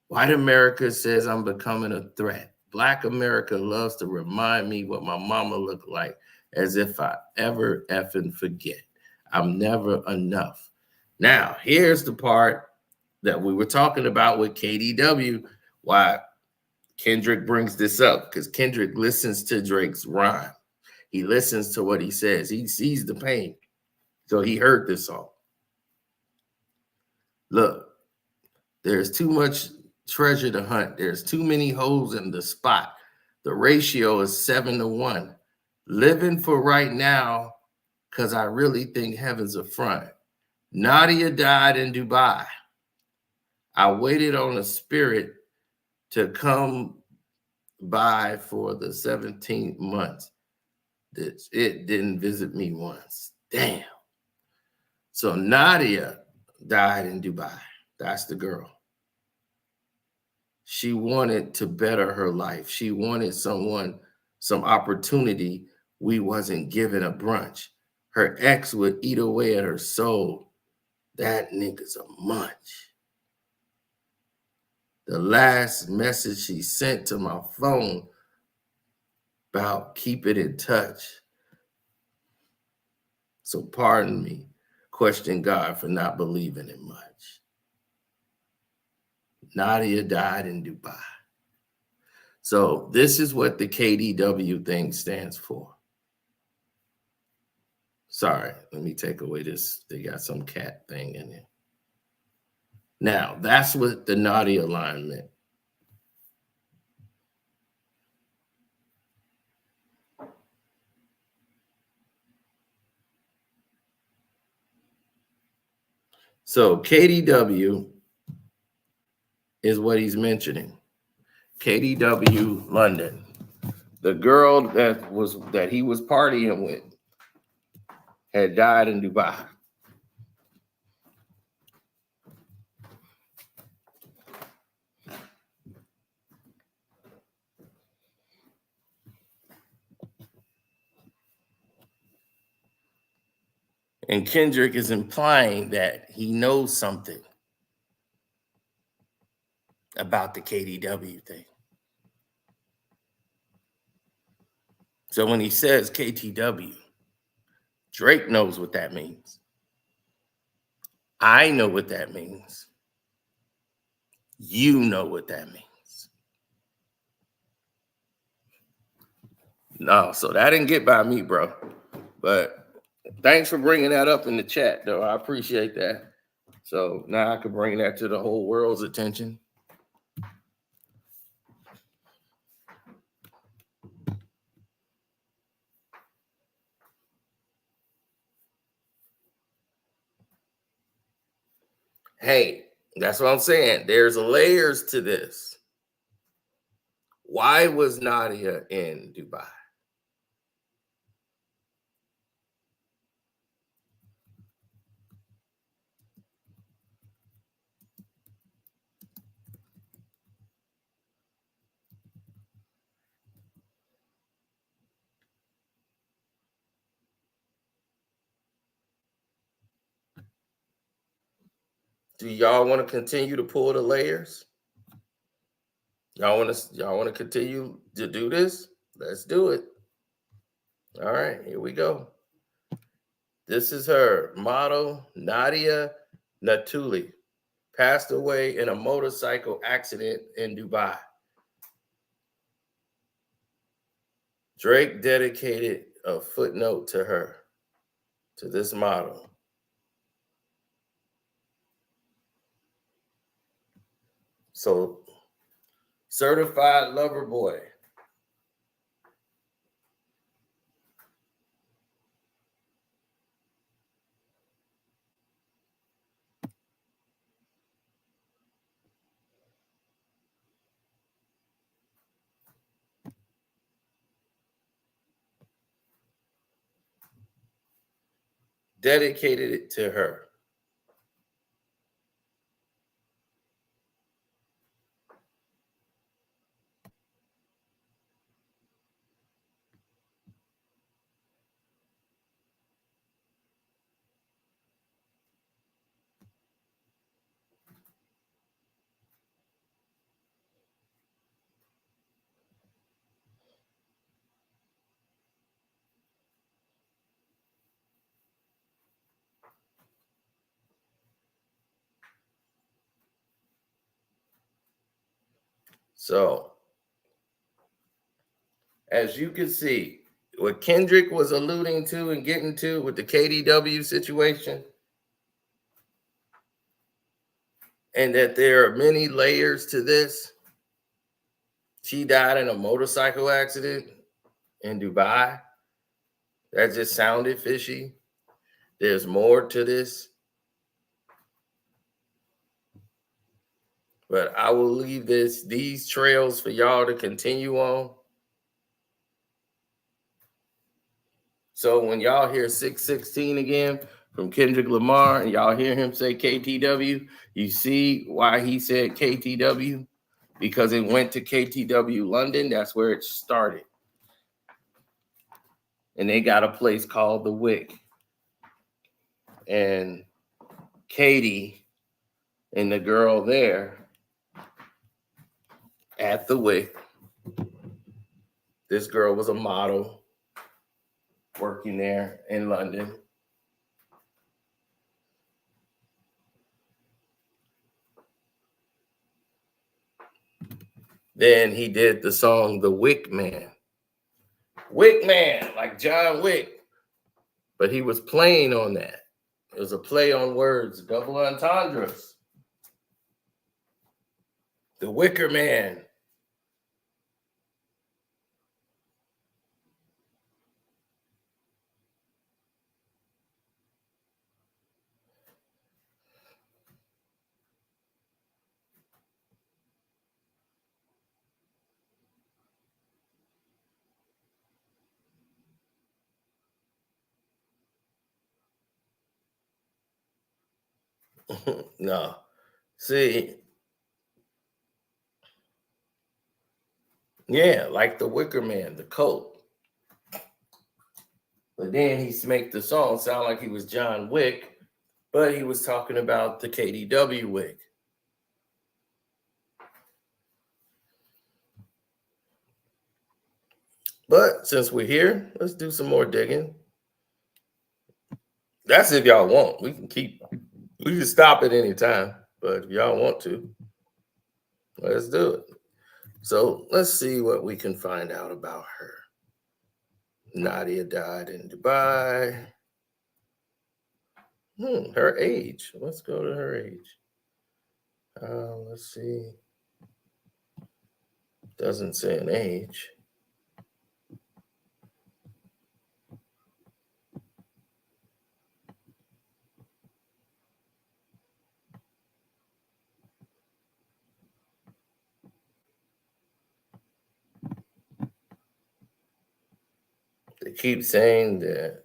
White America says I'm becoming a threat. Black America loves to remind me what my mama looked like, as if I ever effing forget. I'm never enough. Now, here's the part that we were talking about with KDW, why Kendrick brings this up, because Kendrick listens to Drake's rhyme. He listens to what he says. He sees the pain. So he heard this song. Look, there's too much treasure to hunt. There's too many holes in the spot. The ratio is 7-1. Living for right now, because I really think heaven's a front. Nadia died in Dubai. I waited on a spirit to come by for the 17th month. It didn't visit me once. Damn. So Nadia died in Dubai. That's the girl. She wanted to better her life. She wanted some opportunity we wasn't given a brunch. Her ex would eat away at her soul. That nigga's a munch. The last message she sent to my phone about keep it in touch. So pardon me, question God for not believing in much. Nadia died in Dubai. So this is what the KDW thing stands for. Sorry, let me take away this. They got some cat thing in it. Now, that's what the Nadia line meant. So KDW is what he's mentioning. KDW London. The girl that he was partying with had died in Dubai. And Kendrick is implying that he knows something about the KDW thing. So when he says KTW, Drake knows what that means. I know what that means. You know what that means. No, so that didn't get by me, bro. But thanks for bringing that up in the chat, though. I appreciate that. So now I can bring that to the whole world's attention. Hey, that's what I'm saying. There's layers to this. Why was Nadia in Dubai? Do y'all want to continue to pull the layers? Y'all want to continue to do this? Let's do it. All right, here we go. This is her model, Nadia Natuli, passed away in a motorcycle accident in Dubai. Drake dedicated a footnote to her, to this model. So, certified lover boy. Dedicated it to her. So, as you can see, what Kendrick was alluding to and getting to with the KDW situation, and that there are many layers to this. She died in a motorcycle accident in Dubai. That just sounded fishy. There's more to this. But I will leave these trails for y'all to continue on. So when y'all hear 616 again from Kendrick Lamar and y'all hear him say KTW, you see why he said KTW? Because it went to KTW London. That's where it started. And they got a place called the Wick. And Katie and the girl there at the Wick, this girl was a model working there in London. Then he did the song The Wick Man. Wick Man, like John Wick. But he was playing on that. It was a play on words, double entendres. The Wicker Man. No. See, yeah, like the Wicker Man, the cult. But then he make the song sound like he was John Wick, but he was talking about the KDW Wick. But since we're here, let's do some more digging. That's if y'all want. We can stop at any time, but if y'all want to, let's do it. So let's see what we can find out about her. Nadia died in Dubai. Her age. Let's go to her age. Let's see. Doesn't say an age. They keep saying that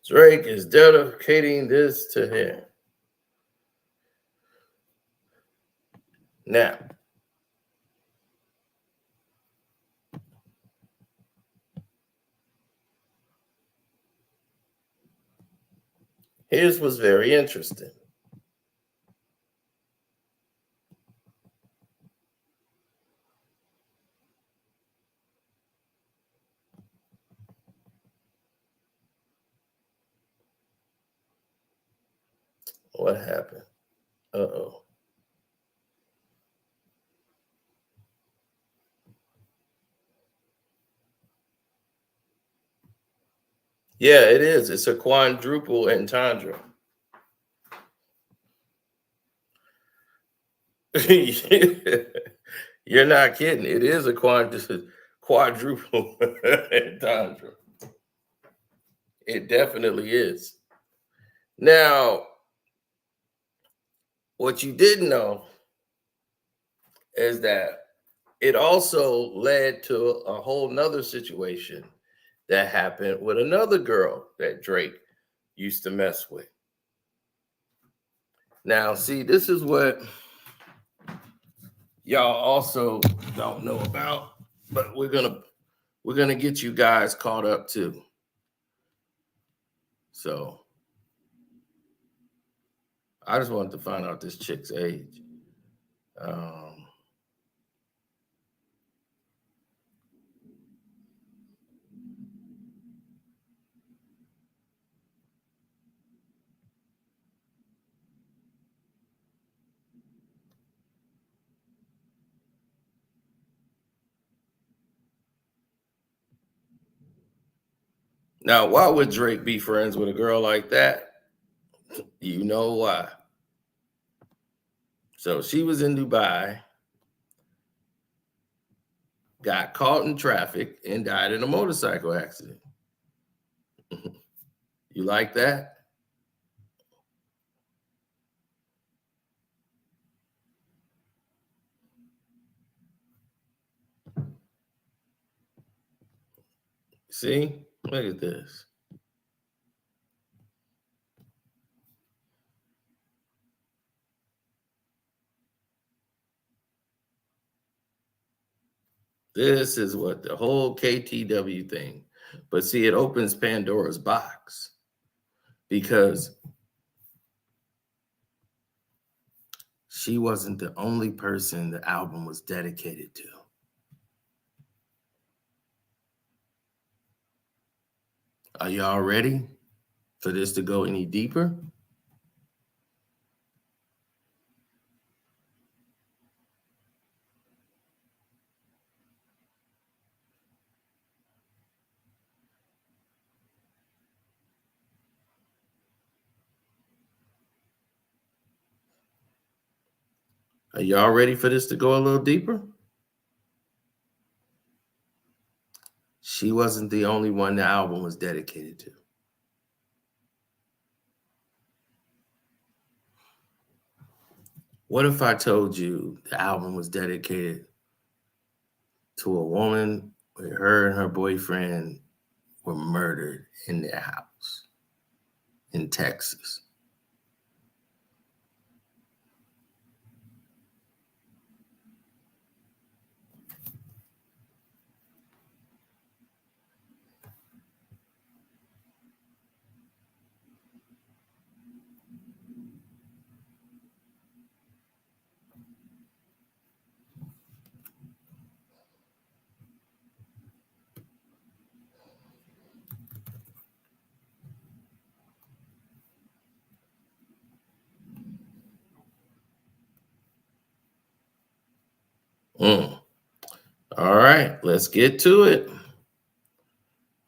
Drake is dedicating this to him. Now, his was very interesting. What happened? Uh-oh. Yeah, it is. It's a quadruple entendre. You're not kidding. It is a quadruple entendre. It definitely is. Now, what you didn't know is that it also led to a whole nother situation that happened with another girl that Drake used to mess with. Now, see, this is what y'all also don't know about, but we're gonna get you guys caught up too. So I just wanted to find out this chick's age. Um, Now, why would Drake be friends with a girl like that? You know why. So she was in Dubai, got caught in traffic, and died in a motorcycle accident. You like that? See? Look at this. This is what the whole KTW thing. But see, it opens Pandora's box because she wasn't the only person the album was dedicated to. Are y'all ready for this to go any deeper? Are y'all ready for this to go a little deeper? She wasn't the only one the album was dedicated to. What if I told you the album was dedicated to a woman where her and her boyfriend were murdered in their house in Texas? Mm. All right, let's get to it.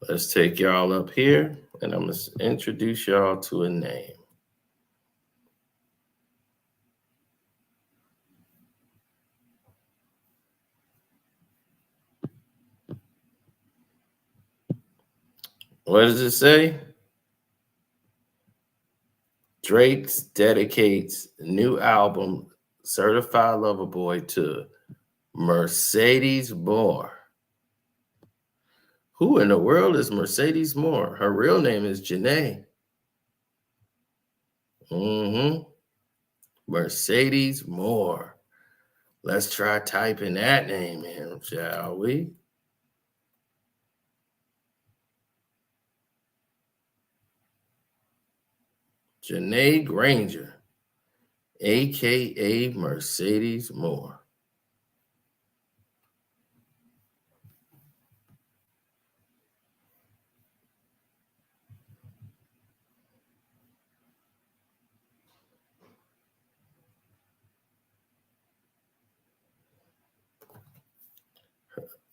Let's take y'all up here, and I'm going to introduce y'all to a name. What does it say? Drake dedicates new album, Certified Lover Boy, to Mercedes Moore. Who in the world is Mercedes Moore? Her real name is Janae. Mercedes Moore. Let's try typing that name in, shall we? Janae Granger, a.k.a. Mercedes Moore.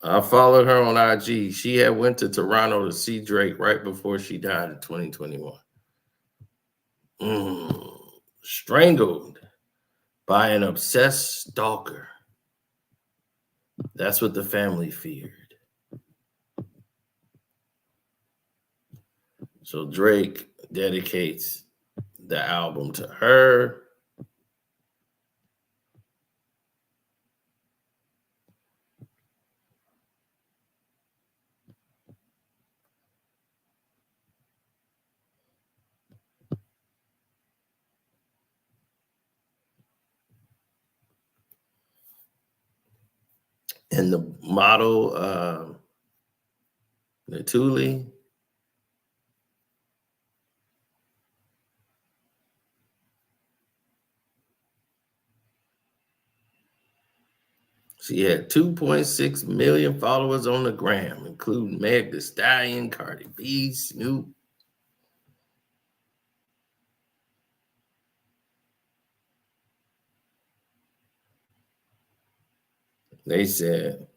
I followed her on IG. She had went to Toronto to see Drake right before she died in 2021. Strangled by an obsessed stalker. That's what the family feared. So Drake dedicates the album to her. And the model, Natuli, she had 2.6 million followers on the gram, including Meg Thee Stallion, Cardi B, Snoop. They said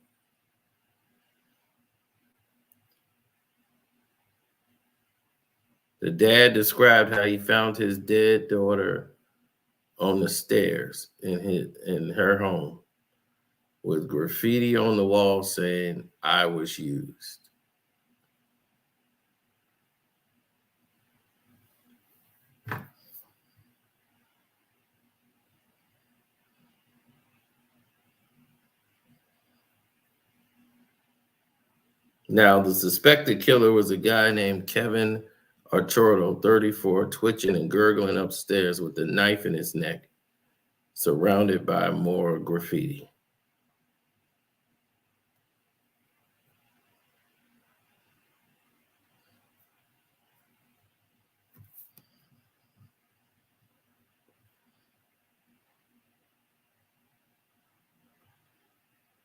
the dad described how he found his dead daughter on the stairs in her home with graffiti on the wall saying, "I was used." Now, the suspected killer was a guy named Kevin Archordo, 34, twitching and gurgling upstairs with a knife in his neck, surrounded by more graffiti.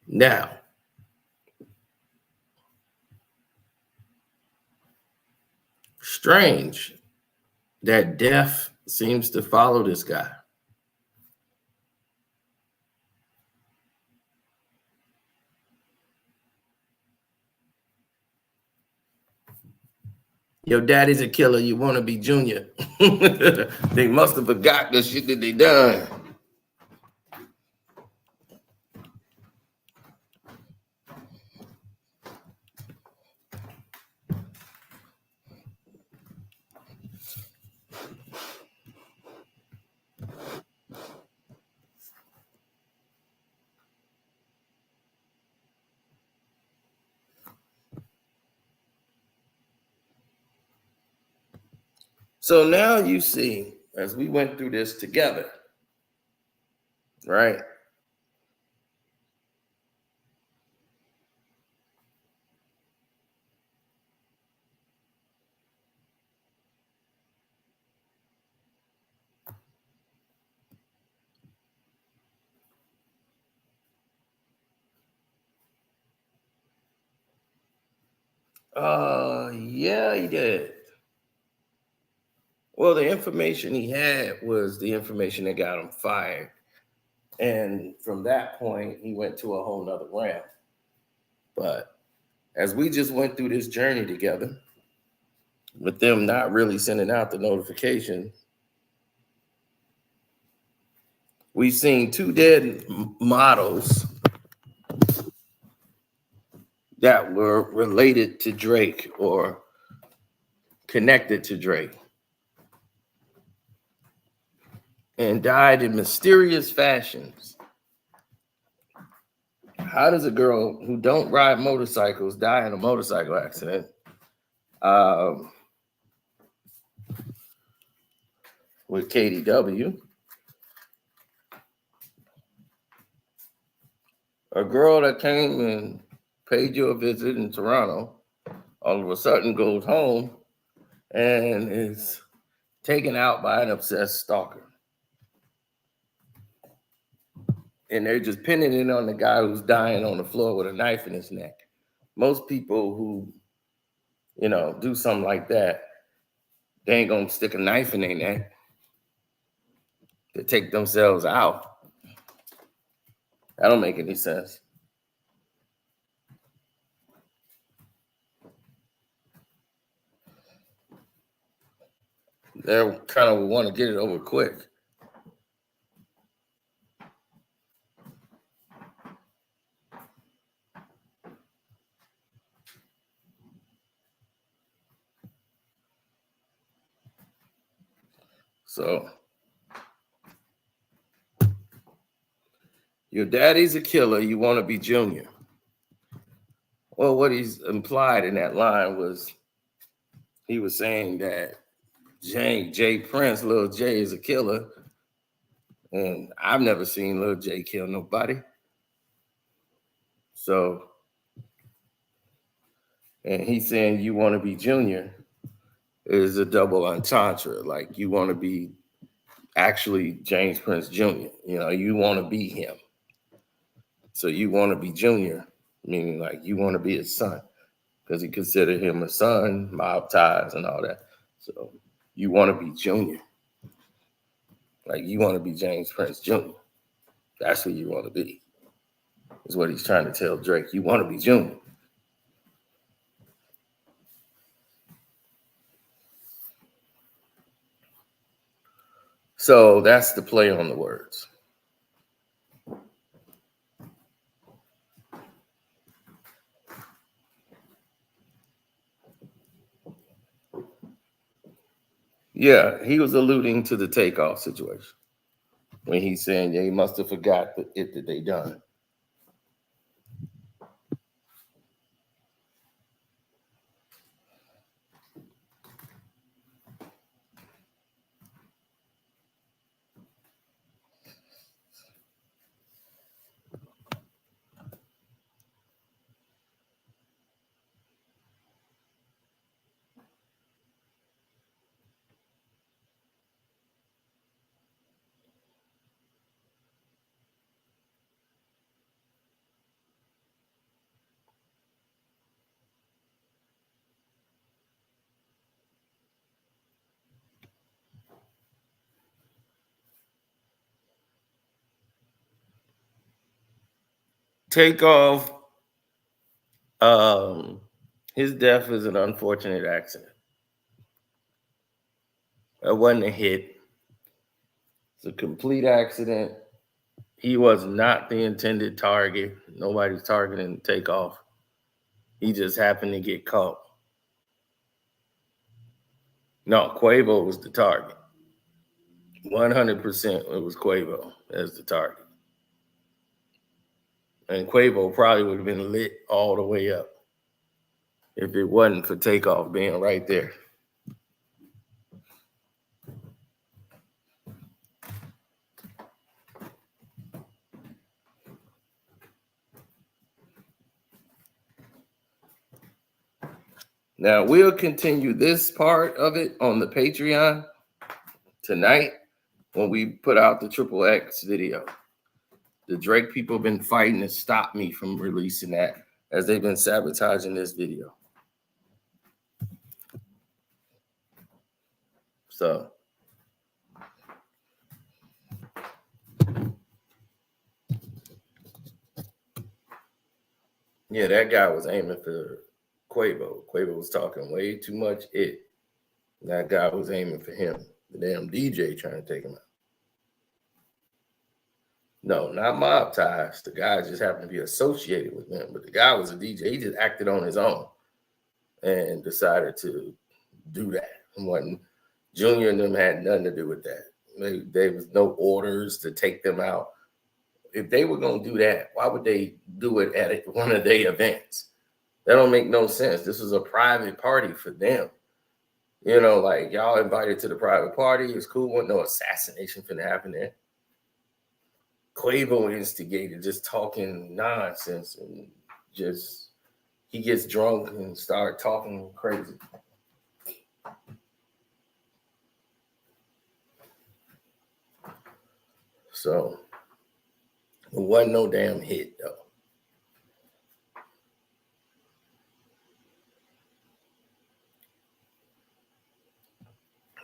Now, strange that death seems to follow this guy. Your daddy's a killer. You want to be Junior. They must have forgot the shit that they done. So now you see, as we went through this together, right? Yeah, he did. Well, the information he had was the information that got him fired. And from that point, he went to a whole nother realm. But as we just went through this journey together, with them not really sending out the notification, we've seen two dead models that were related to Drake or connected to Drake and died in mysterious fashions. How does a girl who don't ride motorcycles die in a motorcycle accident? With KDW, a girl that came and paid you a visit in Toronto, all of a sudden goes home and is taken out by an obsessed stalker. And they're just pinning it on the guy who's dying on the floor with a knife in his neck. Most people who, do something like that, they ain't gonna stick a knife in their neck to take themselves out. That don't make any sense. They kind of want to get it over quick. So your daddy's a killer, you want to be Junior. Well, what he's implied in that line was he was saying that Jay Prince, Lil J, is a killer. And I've never seen Lil J kill nobody. So, and he's saying you want to be Junior is a double entendre. Like you want to be actually James Prince Jr. You want to be him. So you want to be Junior, meaning like you want to be his son because he considered him a son, mob ties and all that. So you want to be Junior. Like you want to be James Prince Jr. That's who you want to be. Is what he's trying to tell Drake. You want to be Junior. So that's the play on the words. Yeah, he was alluding to the takeoff situation when he's saying, yeah, he must have forgot that they done. Takeoff, his death is an unfortunate accident. It wasn't a hit. It's a complete accident. He was not the intended target. Nobody's targeting Takeoff. He just happened to get caught. No, Quavo was the target. 100% it was Quavo as the target. And Quavo probably would have been lit all the way up if it wasn't for Takeoff being right there. Now we'll continue this part of it on the Patreon tonight when we put out the Triple X video. The Drake people have been fighting to stop me from releasing that as they've been sabotaging this video. So yeah, that guy was aiming for Quavo. Quavo was talking way too much it. That guy was aiming for him. The damn DJ trying to take him out. No, not mob ties. The guy just happened to be associated with them. But the guy was a DJ. He just acted on his own and decided to do that. And Junior and them had nothing to do with that. There was no orders to take them out. If they were going to do that, why would they do it at one of their events? That don't make no sense. This was a private party for them. You know, like y'all invited to the private party. It's cool. Wasn't no assassination finna happen there. Quavo instigated, just talking nonsense, and just he gets drunk and start talking crazy. So it wasn't no damn hit though.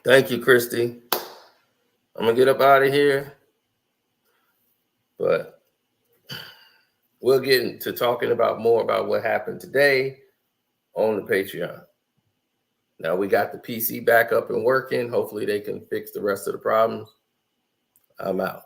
Thank you, Christy. I'm gonna get up out of here, but we'll get into talking about more about what happened today on the Patreon. Now we got the PC back up and working. Hopefully they can fix the rest of the problems. I'm out.